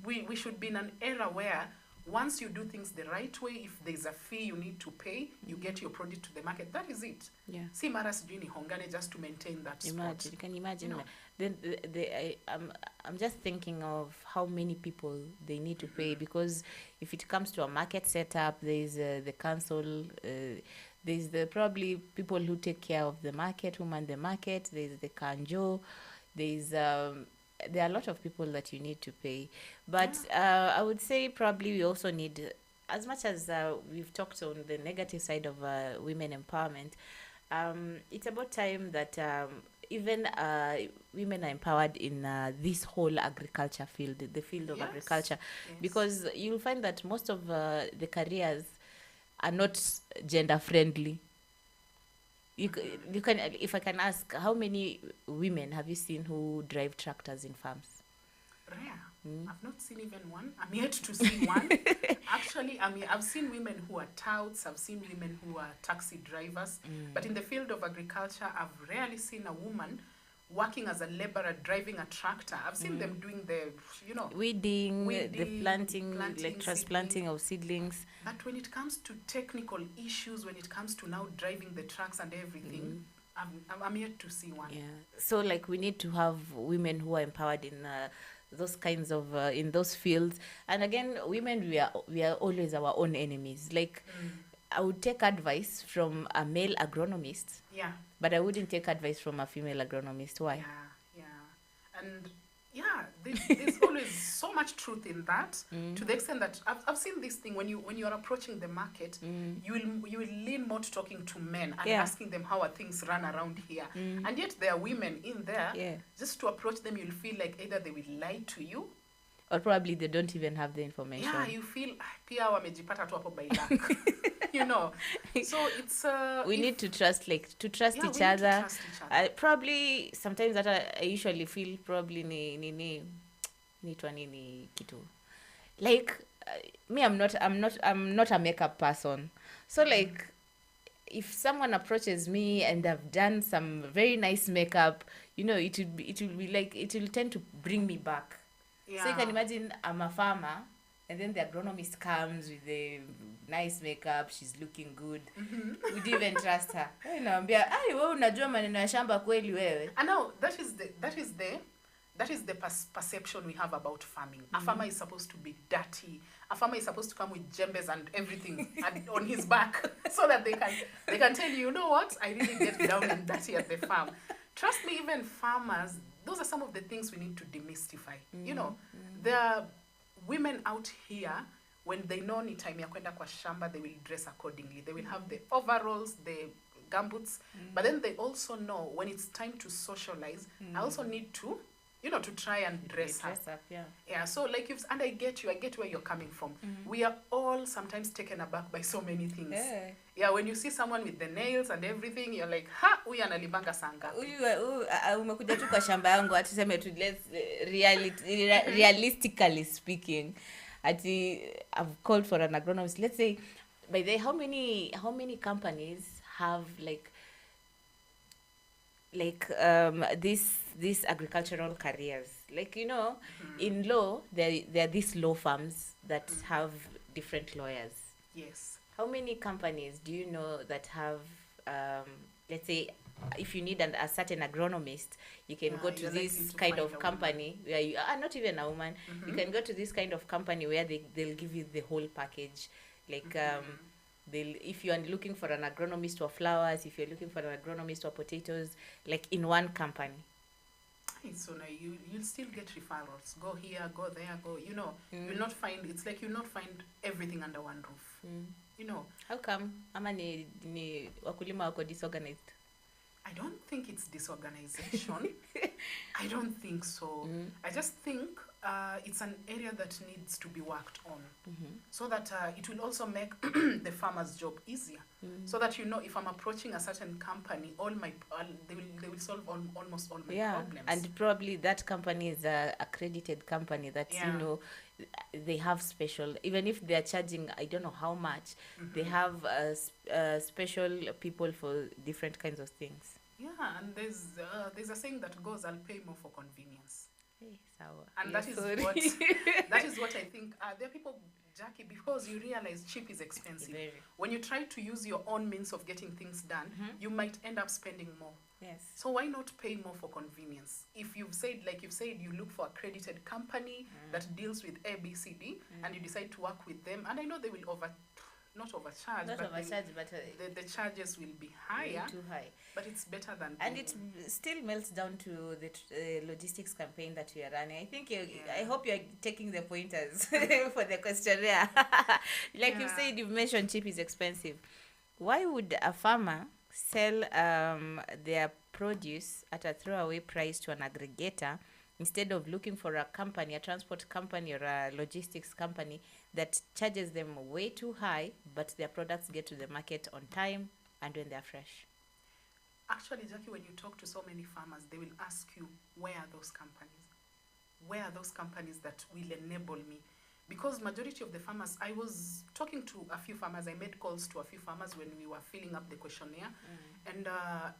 We should be in an era where once you do things the right way, if there's a fee you need to pay, you get your produce to the market. That is it. Yeah. Si mara sijui nihongane just to maintain that Imagine, spot. can you imagine? You know. Then I'm just thinking of how many people they need to pay, because if it comes to a market setup, there's the council, there's the probably people who take care of the market, who man the market. There's the kanjo, there's there are a lot of people that you need to pay. But I would say probably we also need, as much as we've talked on the negative side of women empowerment, it's about time that even women are empowered in this whole agriculture field, the field of Yes, agriculture, yes. because you'll find that most of the careers are not gender friendly. You can, if I can ask, how many women have you seen who drive tractors in farms? Rare. I've not seen even one. I'm yet to see one. Actually, I've seen women who are touts. I've seen women who are taxi drivers. But in the field of agriculture, I've rarely seen a woman working as a laborer driving a tractor. I've seen them doing the, Weeding, the Weeding, planting, planting, like transplanting of seedlings. But when it comes to technical issues, when it comes to now driving the trucks and everything, I'm yet to see one. Yeah. So like we need to have women who are empowered in those kinds of in those fields. And again, women, we are always our own enemies. Like I would take advice from a male agronomist, Yeah. but I wouldn't take advice from a female agronomist. Why? Yeah. And yeah, there's always so much truth in that, to the extent that I've seen this thing when you are approaching the market, you will lean more to talking to men and Yeah. asking them how are things run around here, and yet there are women in there. Yeah. Just to approach them, you'll feel like either they will lie to you. Or probably they don't even have the information. Yeah, you feel pia wamejipata tu hapo by luck. So it's We need to trust, like to trust yeah, we each need to other. trust each other. Probably sometimes that I usually feel probably ni nitwa nini kitu. Like me, I'm not a makeup person. So like if someone approaches me and I've done some very nice makeup, it will be like, it will tend to bring me back. Yeah. So you can imagine I'm a farmer, and then the agronomist comes with the nice makeup, she's looking good. Would you even trust her? Naambia, ai wewe unajua maneno ya shamba kweli wewe. And now that is the perception we have about farming. A farmer is supposed to be dirty. A farmer is supposed to come with jembes and everything on his back, so that they can tell you, you know what, I really get down and dirty at the farm. Trust me, even farmers, those are some of the things we need to demystify. There are women out here, when they know ni time ya kwenda kwa shamba, they will dress accordingly. They will have the overalls, the gumboots, but then they also know when it's time to socialize, I also need to, to try and dress up. Yeah, so like and I get where you're coming from. We are all sometimes taken aback by so many things. Yeah, when you see someone with the nails and everything, you're like, ha, huyu analibanga saa ngapi? Umekuja tu kwa shamba yangu, atuseme tu, realistically speaking, I've called for an agronomist. Let's say, by the way, how many companies have these agricultural careers? Like, in law, there are these law firms that have different lawyers. Yes. How many companies do you know that have, let's say, if you need a certain agronomist, you can go to this kind of company where you are not even a woman. You can go to this kind of company where they'll give you the whole package. Like, if you are looking for an agronomist for flowers, if you're looking for an agronomist for potatoes, like in one company. So now you'll still get referrals. Go here, go there, go. You'll not find. It's like you'll not find everything under one roof. How come? Ama ni wakulima wako disorganized? I don't think it's disorganization. I don't think so. I just think it's an area that needs to be worked on, so that it will also make the farmer's job easier. So that, you know, if I'm approaching a certain company, they will solve almost all my problems. And probably that company is a accredited company that Yeah. you know, they have special, even if they are charging I don't know how much, they have special people for different kinds of things. Yeah, and there's a saying that goes, "I'll pay more for convenience." Hey, sawa. And Yeah, that is sorry. what that is what I think. There are people, Jackie, because you realize cheap is expensive. Very. When you try to use your own means of getting things done, you might end up spending more. Yes. So why not pay more for convenience? If you've said, like you've said, you look for a accredited company that deals with A, B, C, D, and you decide to work with them, and I know they will not overcharge, Not but overcharge, but the charges will be way higher, too high. but it's better than And paying. it still melts down to the logistics campaign that we are running. I think I Yeah. hope you're taking the pointers for the questionnaire. Like you Yeah. said, you've mentioned cheap is expensive. Why would a farmer sell their produce at a throwaway price to an aggregator instead of looking for a company, a transport company or a logistics company that charges them way too high, but their products get to the market on time and when they're fresh? Actually, Jackie, when you talk to so many farmers, they will ask you, where are those companies? Where are those companies that will enable me? Because majority of the farmers, I was talking to a few farmers, I made calls to a few farmers when we were filling up the questionnaire. And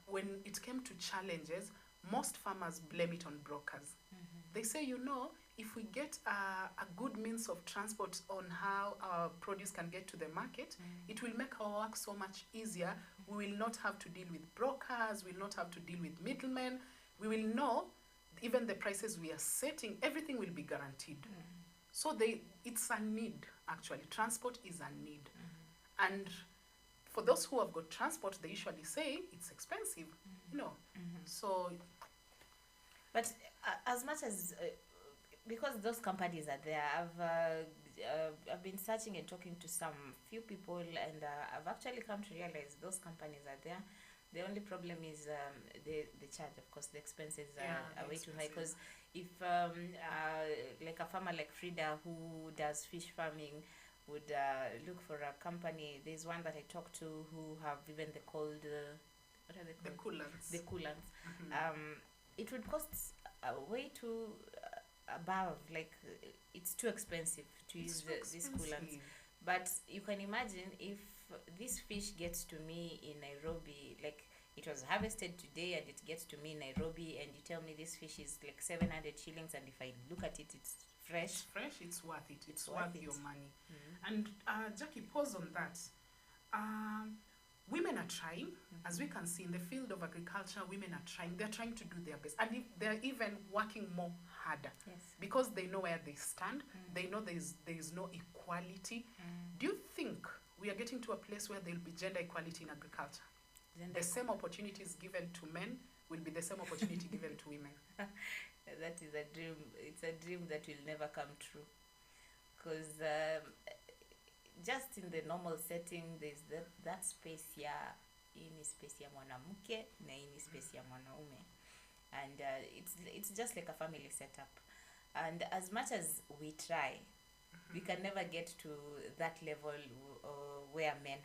when it came to challenges, most farmers blame it on brokers. They say, you know, if we get a good means of transport on how our produce can get to the market, it will make our work so much easier. We will not have to deal with brokers, we will not have to deal with middlemen. We will know even the prices we are setting, everything will be guaranteed. So it's a need, actually. Transport is a need. And for those who have got transport, they usually say it's expensive, you know. So But as much as because those companies are there, I've been searching and talking to some few people, and I've actually come to realize those companies are there. The only problem is the charge. Of course, the expenses are way too high. Because if like a farmer like Frida who does fish farming would look for a company, there's one that I talked to who have even the cold what are they the called? coolants. The coolants. It would cost way too above, like it's too expensive to use these coolants. But you can imagine if this fish gets to me in Nairobi, like it was harvested today and it gets to me in Nairobi, and you tell me this fish is like 700 shillings, and if I look at it, it's fresh. It's fresh, it's worth it. It's worth worth it. your money. And Jackie, pause on that. Women are trying, as we can see in the field of agriculture, women are trying. They're trying to do their best. And they're even working more harder. Yes. Because they know where they stand. They know there is no equality. Do you think we are getting to a place where there will be gender equality in agriculture? The same opportunities given to men will be the same opportunity given to women. That is a dream. It's a dream that will never come true. Because just in the normal setting, there's that space ya, hii ni space ya mwanamke na hii ni space ya mwanaume. And it's just like a family setup. And as much as we try, we can never get to that level where men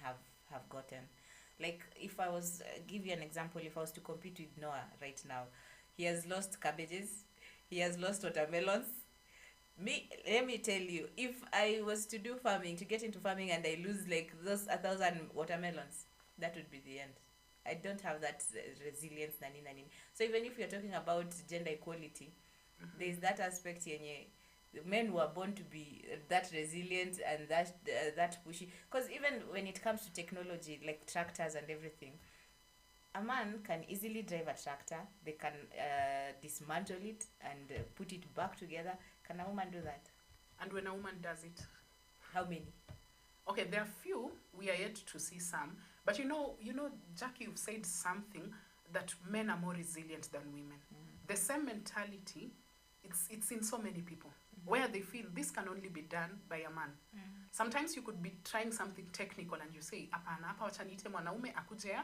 have gotten. Like if I was give you an example, if I was to compete with Noah right now, he has lost cabbages, he has lost watermelons. Let me tell you, if I was to do farming, to get into farming, and I lose like those 1,000 watermelons, that would be the end. I don't have that resilience. So even if you're talking about gender equality, there's that aspect yenye men were born to be that resilient and that pushy. Because even when it comes to technology, like tractors and everything, a man can easily drive a tractor. They can dismantle it and put it back together. Can a woman do that? And when a woman does it, how many? Okay, there are few. We are yet to see some. But you know, Jackie, you've said something that men are more resilient than women. The same mentality, it's in so many people, where they feel this can only be done by a man. Sometimes you could be trying something technical and you say, apana, hapa wacha niite mwanaume akuje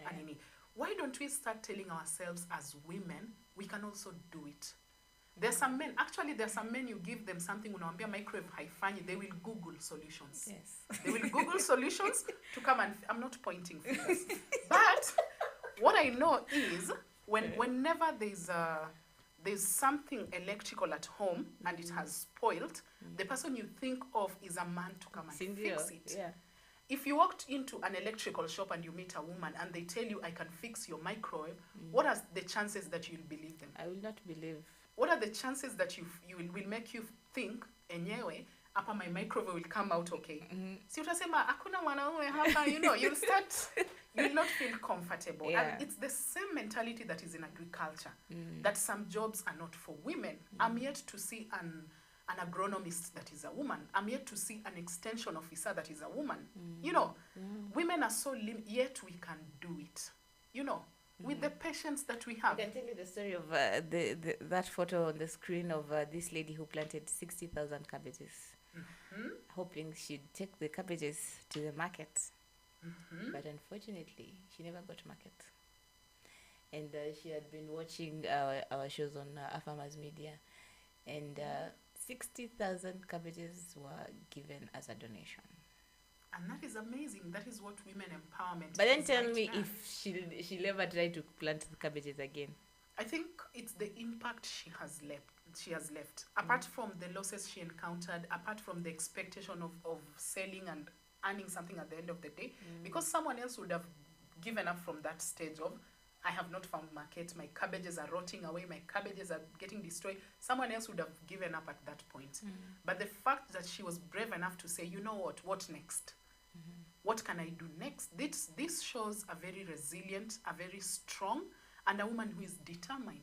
anini. Why don't we start telling ourselves as women, we can also do it? There's some men, actually there's some men, you give them something, unawambia microwave haifanyi, they will Google solutions. Yes. They will Google solutions to come and, I'm not pointing fingers. But what I know is, whenever there's something electrical at home and it has spoiled, the person you think of is a man to come and fix it. Yeah. If you walked into an electrical shop and you meet a woman and they tell you, I can fix your microwave, what are the chances that you'll believe them? I will not believe. What are the chances that you will make you think, enyewe, hapa my microwave will come out okay? Si utasema, hakuna mwanaume hapa, you'll not feel comfortable. Yeah. And it's the same mentality that is in agriculture, that some jobs are not for women. I'm yet to see an agronomist that is a woman. I'm yet to see an extension officer that is a woman. You know, women are so yet we can do it. You know, with the patience that we have. I can tell you the story of that photo on the screen of this lady who planted 60,000 cabbages, hoping she'd take the cabbages to the market. But unfortunately, she never got market. And she had been watching our shows on Farmers Media, and 60,000 cabbages were given as a donation. And that is amazing. That is what women empowerment But then is tell right me now. if she'll ever try to plant the cabbages again. I think it's the impact she has left. Apart from the losses she encountered, apart from the expectation of selling and earning something at the end of the day, because someone else would have given up from that stage of, I have not found market, my cabbages are rotting away, my cabbages are getting destroyed. Someone else would have given up at that point. But the fact that she was brave enough to say, you know what next? What can I do next? This shows a very resilient, a very strong, and a woman who is determined.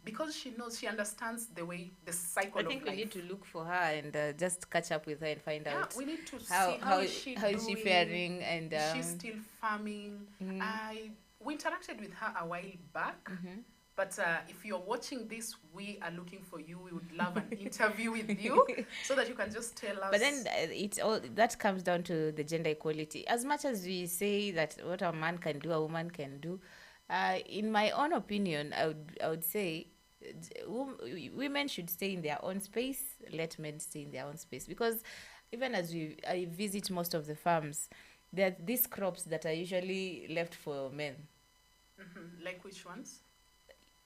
Because she knows, she understands the cycle of life. I think we need to look for her and just catch up with her and find out we need to how see how is she doing? faring, and Is she still farming? We interacted with her a while back. But if you're watching this, we are looking for you. We would love an interview with you so that you can just tell us. But then it's all that comes down to the gender equality. As much as we say that what a man can do, a woman can do, in my own opinion, I would say women should stay in their own space, let men stay in their own space. Because even as I visit most of the farms, there are these crops that are usually left for men. Like which ones?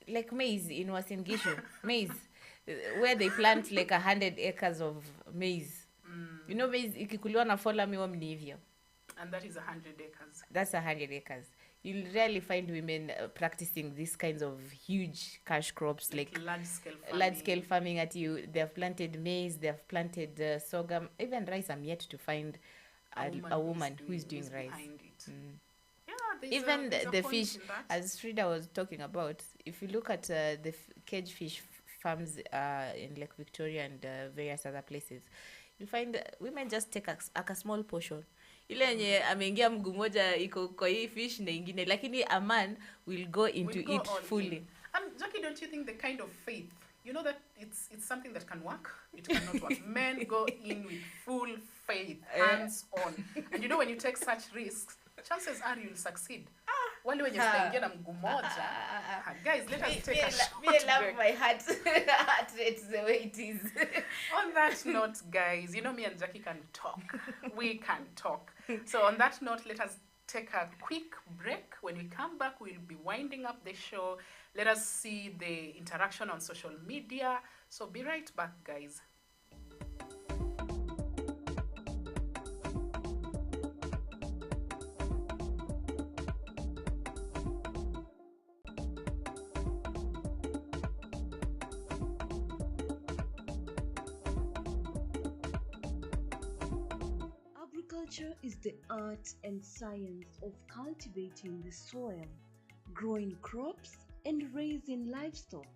Like maize in Uasin Gishu. Maize. Where they plant like 100 acres of maize. You know, maize, ikikuliwa na fola miwa mnivyo. And that is 100 acres. That's 100 acres. You'll rarely find women practicing these kinds of huge cash crops, like large-scale farming. They have planted maize, they have planted sorghum. Even rice, I'm yet to find a woman who is doing rice. Even the fish, as Frida was talking about, if you look at the cage fish farms in Lake Victoria and various other places, you find women just take a small portion. Ile yenye ameingia mguu moja iko kwa hii fish na ingine, lakini a man will go into it fully. And Jackie, don't you think the kind of faith, you know that it's something that can work, it cannot work. Men go in with full faith, hands on. And you know, when you take such risks, chances are you'll succeed. Wale wenye sitaingia na mguu moja. Guys, let us take a short break. I love my heart rate the way it is. On that note, guys, you know me and Jackie can talk. We can talk. So on that note, let us take a quick break. When we come back, we'll be winding up the show. Let us see the interaction on social media. So be right back, guys. Agriculture is the art and science of cultivating the soil, growing crops, and raising livestock.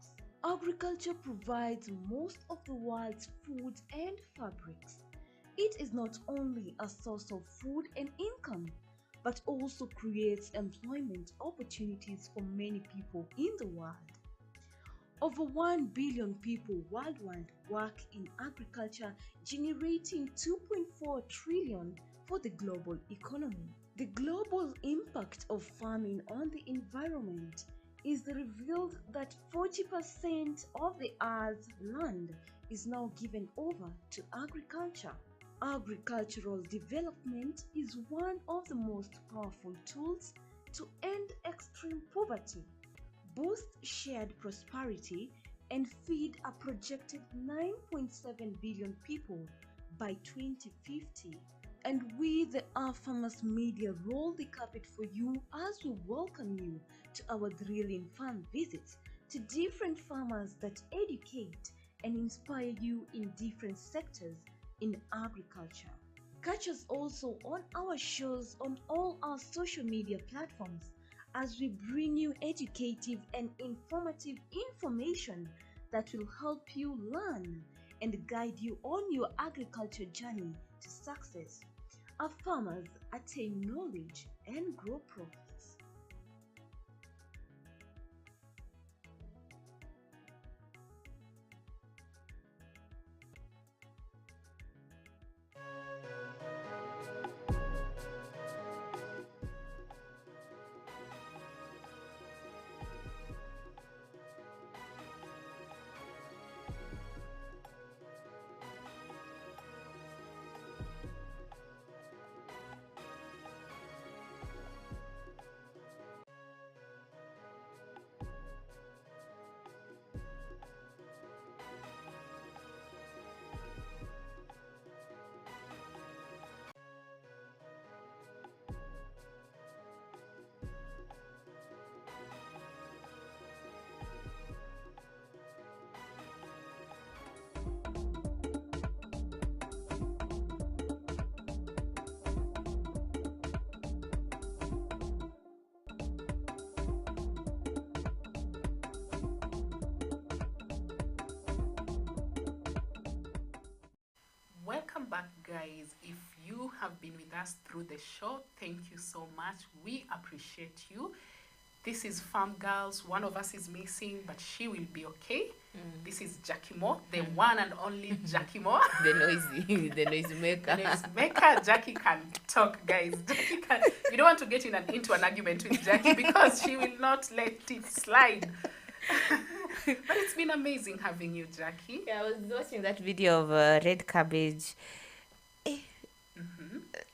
Agriculture provides most of the world's food and fabrics. It is not only a source of food and income, but also creates employment opportunities for many people in the world. Over 1 billion people worldwide work in agriculture, generating 2.4 trillion for the global economy. The global impact of farming on the environment is revealed that 40% of the Earth's land is now given over to agriculture. Agricultural development is one of the most powerful tools to end extreme poverty, boost shared prosperity, and feed a projected 9.7 billion people by 2050. And we, the Our Farmers Media, roll the carpet for you as we welcome you to our thrilling farm visits to different farmers that educate and inspire you in different sectors in agriculture. Catch us also on our shows on all our social media platforms as we bring you educative and informative information that will help you learn and guide you on your agriculture journey to success. Our farmers attain knowledge and grow profits. Welcome back, guys. If you have been with us through the show, thank you so much. We appreciate you. This is Farm Girls. One of us is missing, but she will be okay. This is Jackie Moore, the one and only Jackie Moore. The noise maker. The noise maker. Jackie can talk, guys. Jackie can. You don't want to get into an argument with Jackie because she will not let it slide. But it's been amazing having you, Jackie. Yeah, I was watching that video of red cabbage.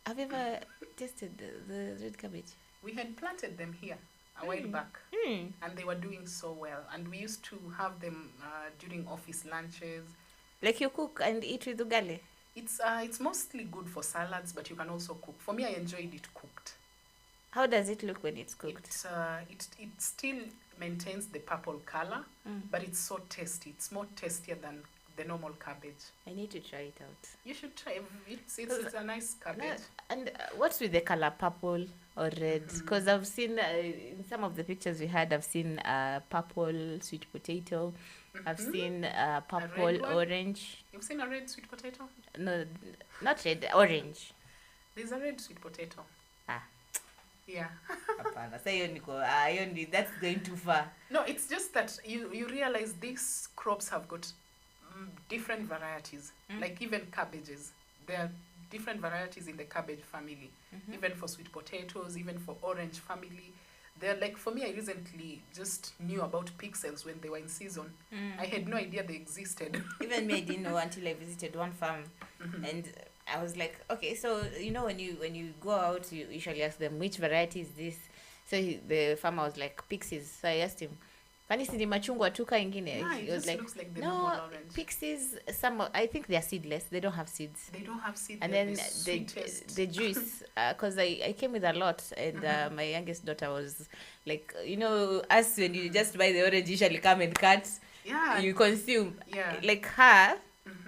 Have you ever tasted the red cabbage? We had planted them here a while back, and they were doing so well. And we used to have them during office lunches. Like you cook and eat with ugali? It's mostly good for salads, but you can also cook. For me, I enjoyed it cooked. How does it look when it's cooked? It still maintains the purple color, but it's so tasty. It's more tastier than the normal cabbage. I need to try it out. You should try. It's a nice cabbage. And what's with the color purple or red? Because I've seen in some of the pictures we had, I've seen purple sweet potato. I've seen purple orange. You've seen a red sweet potato? No, not red, orange. There's a red sweet potato. Yeah. That's going too far. No, it's just that you realize these crops have got different varieties. Like even cabbages. There are different varieties in the cabbage family. Even for sweet potatoes, even for orange family. They're like, for me, I recently just knew about pixels when they were in season. I had no idea they existed. Even me, I didn't know until I visited one farm. And I was like, okay, so when you go out, you usually ask them which variety is this. So the farmer was like, pixies. So I asked him, kwani si ni machungwa tu ka ingine? He was like, looks like the no, normal orange. pixies, I think they are seedless. They don't have seeds. They don't have seeds. And then the juice, because I came with a lot, and my youngest daughter was like, us when you just buy the orange, usually come and cut. Yeah. You consume. Yeah. Like her,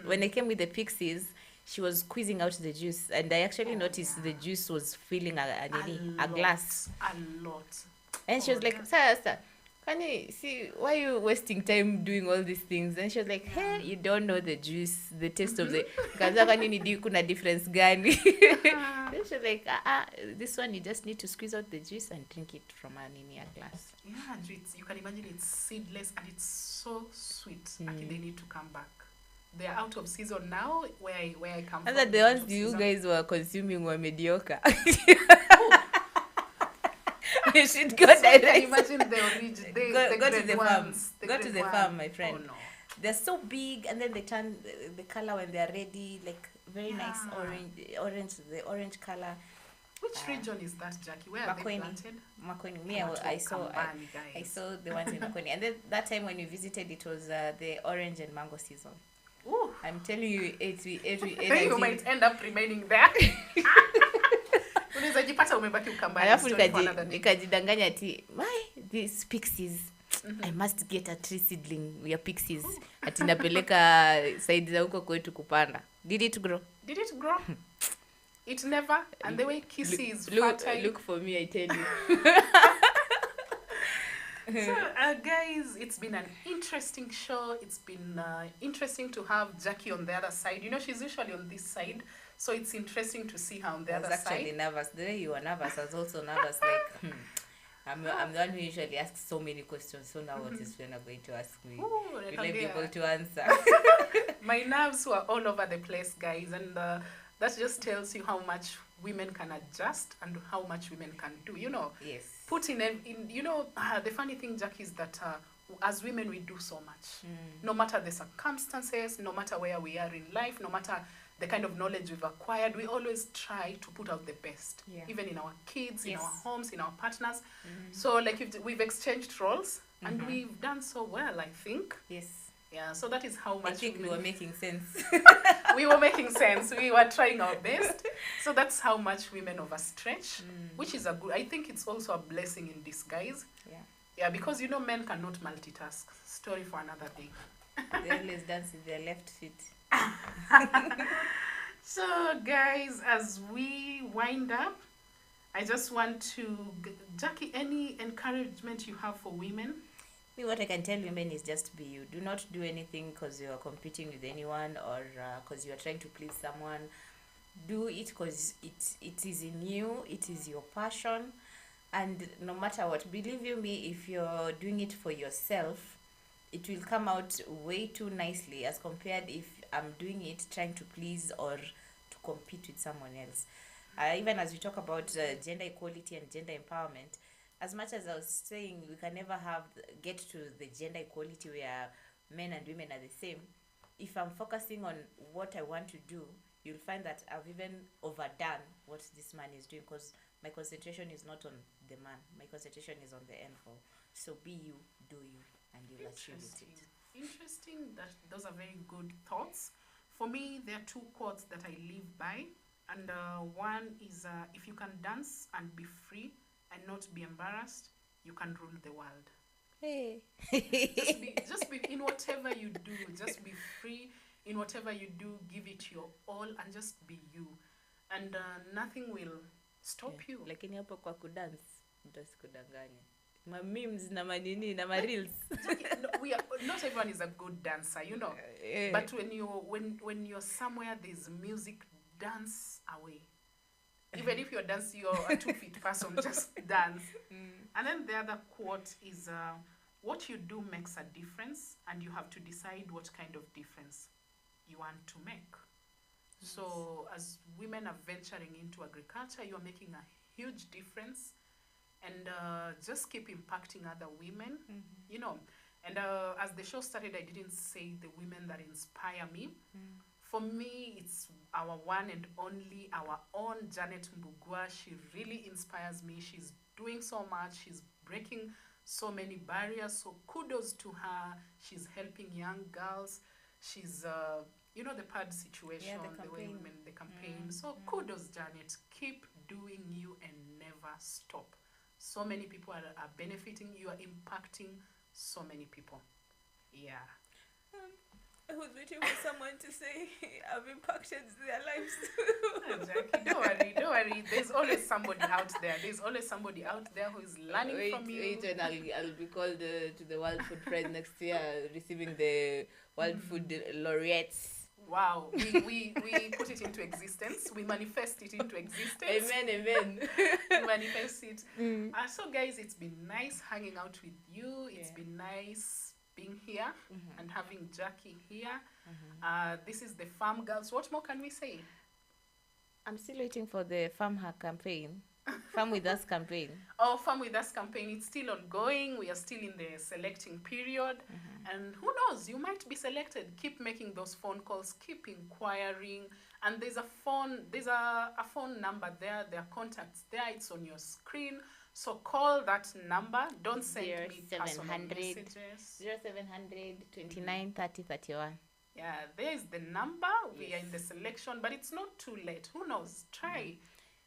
when I came with the pixies, she was squeezing out the juice, and I actually noticed the juice was filling a glass. A lot. And she was like, Sir, see, why are you wasting time doing all these things? And she was like, hey, you don't know the juice, the taste of the... kuna difference gani? Then she was like, this one you just need to squeeze out the juice and drink it from a glass. Yeah, you can imagine it's seedless and it's so sweet. They need to come back. They're out of season now where I come from. And the ones you guys were consuming were mediocre. You should go So can direct. you imagine the Go to grade the farm. ones, Go to grade the one. farm, my friend. Oh no. They're so big, and then they turn the color when they're ready, like very nice orange, the orange color. Which region is that, Jackie? Where are they Makweni. planted? Makweni. Me, Come to I saw Kambani, I guys. saw the ones in Makweni, and then that time when we visited, it was the orange and mango season. Ooh. I'm telling you, You it might end up remaining there. Unaweza jipata umebaki Ukambani. alafu Story for another day. nikajidanganya ati these pixies I must get a tree seedling ya pixies ati napeleka side za huko kwetu kupanda. Did it grow? Did it grow? It never. And the way Kissy is Look fertile. for me, I tell you. So, guys, it's been an interesting show. It's been interesting to have Jackie on the other side. You know, she's usually on this side, so it's interesting to see her on the I was other actually side. nervous. The way you were nervous, I was also nervous. Like, I'm the one who usually asks so many questions. So now what is Fiona going to ask me? Ooh, Will I be nakwambia. able to answer? My nerves were all over the place, guys, and that just tells you how much women can adjust and how much women can do. You know, Yes. put in you know, the funny thing, Jackie, is that as women we do so much. No matter the circumstances, no matter where we are in life, no matter the kind of knowledge we've acquired, we always try to put out the best, Yeah. even in our kids, in Yes. our homes, in our partners. So like we've exchanged roles and we've done so well, I think. Yes. Yeah, so that is how I much think we were making sense. we were making sense. We were trying our best. So that's how much women overstretch, which is I think it's also a blessing in disguise. Yeah. Yeah, because you know men cannot multitask. Story for another day. They always dance with their left feet. So guys, as we wind up, I just want to, Jackie, any encouragement you have for women? Me, what I can tell women is just be you. Do not do anything because you are competing with anyone or because you are trying to please someone. Do it because it is in you. It is your passion. And no matter what, believe you me, if you're doing it for yourself, it will come out way too nicely as compared if I'm doing it trying to please or to compete with someone else. Even as we talk about gender equality and gender empowerment, as much as I was saying we can never get to the gender equality where men and women are the same, if I'm focusing on what I want to do, you'll find that I've even overdone what this man is doing because my concentration is not on the man. My concentration is on the end goal. So be you, do you, and you'll achieve it. Interesting. That those are very good thoughts. For me, there are two quotes that I live by, and one is if you can dance and be free and not be embarrassed, you can rule the world. Hey. Just be in whatever you do. Just be free in whatever you do. Give it your all and just be you, and nothing will stop you. Lakini hapo kwa kudance mtasikudanganya. Ma memes na manini na ma reels. Not everyone is a good dancer, you know. But when you're somewhere, there's music, dance away. Even if you're dancing, you're a 2-feet person, just dance. And then the other quote is, what you do makes a difference, and you have to decide what kind of difference you want to make. Yes. So as women are venturing into agriculture, you're making a huge difference, and just keep impacting other women, you know. And as the show started, I didn't say the women that inspire me. For me, it's our one and only, our own Janet Mbugua. She really inspires me. She's doing so much. She's breaking so many barriers. So kudos to her. She's helping young girls. She's, you know, the PAD situation, the way women, the campaign. So kudos, Janet. Keep doing you and never stop. So many people are benefiting. You are impacting so many people. Yeah. I was waiting for someone to say I've impacted their lives Oh, Jackie, don't worry. There's always somebody out there. There's always somebody out there who is learning from you. Wait, and I'll be called to the World Food Prize next year, receiving the World Food Laureates. Wow, we put it into existence. We manifest it into existence. Amen. We manifest it. So guys, it's been nice hanging out with you. It's been nice being here and having Jackie here. This is the Farm Girls. What more can we say? I'm still waiting for the Farm Her campaign. Farm With Us campaign. Our Farm With Us campaign, it's still ongoing. We are still in the selecting period. And who knows, you might be selected. Keep making those phone calls, keep inquiring. And there's a phone number there, there are contacts there, it's on your screen. So call that number. Don't send me personal 0700 messages. 0700 29 30 31. Yeah, there's the number. We are in the selection, but it's not too late. Who knows? Try.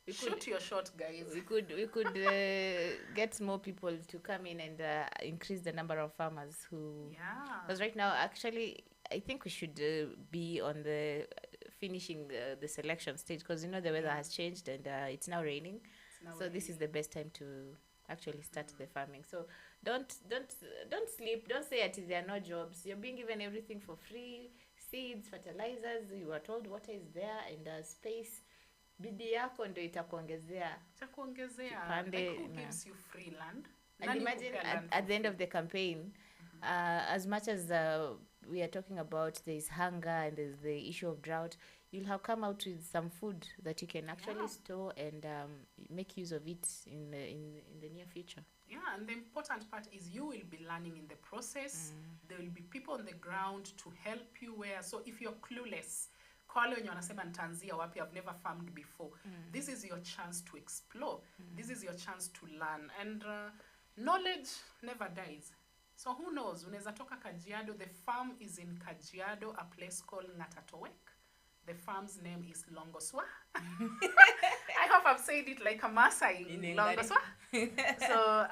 Shoot your shot, guys. We could get more people to come in and increase the number of farmers who. Yeah. Because right now, actually, I think we should be on the finishing the selection stage, because you know the weather has changed and it's now raining. So this is the best time to actually start the farming. So don't sleep. Don't say that there are no jobs. You're being given everything for free: seeds, fertilizers. You are told water is there and space. Bidii yako ndo itakuongezea. Like who gives you free land? And imagine at the end of the campaign, as much as we are talking about there's hunger and there's the issue of drought, you'll have come out with some food that you can actually store and make use of it in the near future. Yeah, and the important part is you will be learning in the process. There will be people on the ground to help you so if you're clueless, kwa wale wenye wanasema nitaanzia wapi, I've never farmed before. This is your chance to explore. This is your chance to learn. And knowledge never dies. So who knows, unaweza toka Kajiado. The farm is in Kajiado, a place called Ngatatowek. The farm's name is Longoswa. I hope I've said it like a Maasai in Longoswa. So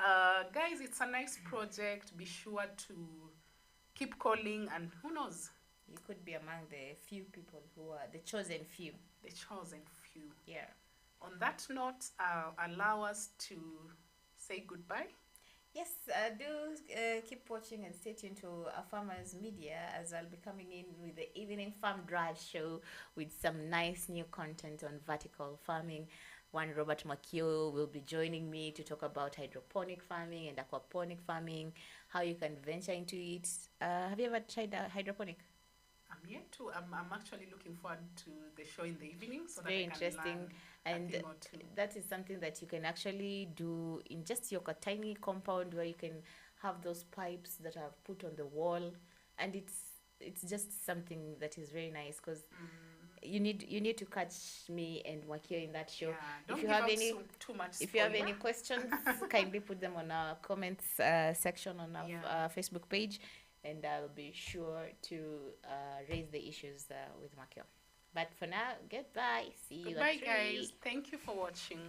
guys, it's a nice project. Be sure to keep calling, and who knows, You could be among the few people who are the chosen few. the chosen few. Yeah. On that note, allow us to say goodbye. Yes, do keep watching and stay tuned to our Farmers Media, as I'll be coming in with the Evening Farm Drive show with some nice new content on vertical farming. One Robert Makio will be joining me to talk about hydroponic farming and aquaponic farming, how you can venture into it. Have you ever tried hydroponic? I'm yet to. I'm actually looking forward to the show in the evening. So that Very I can interesting, learn a and thing or two. that is something that you can actually do in just your tiny compound, where you can have those pipes that are put on the wall, and it's just something that is very nice, because you need to catch me and Wakio in that show. Yeah, don't If you give have out any too much if you have spoiler. any questions, kindly put them on our comments section on our Yeah. Facebook page, and I'll be sure to raise the issues with Makio. But for now, goodbye. See you Goodbye, at 3. guys. Thank you for watching.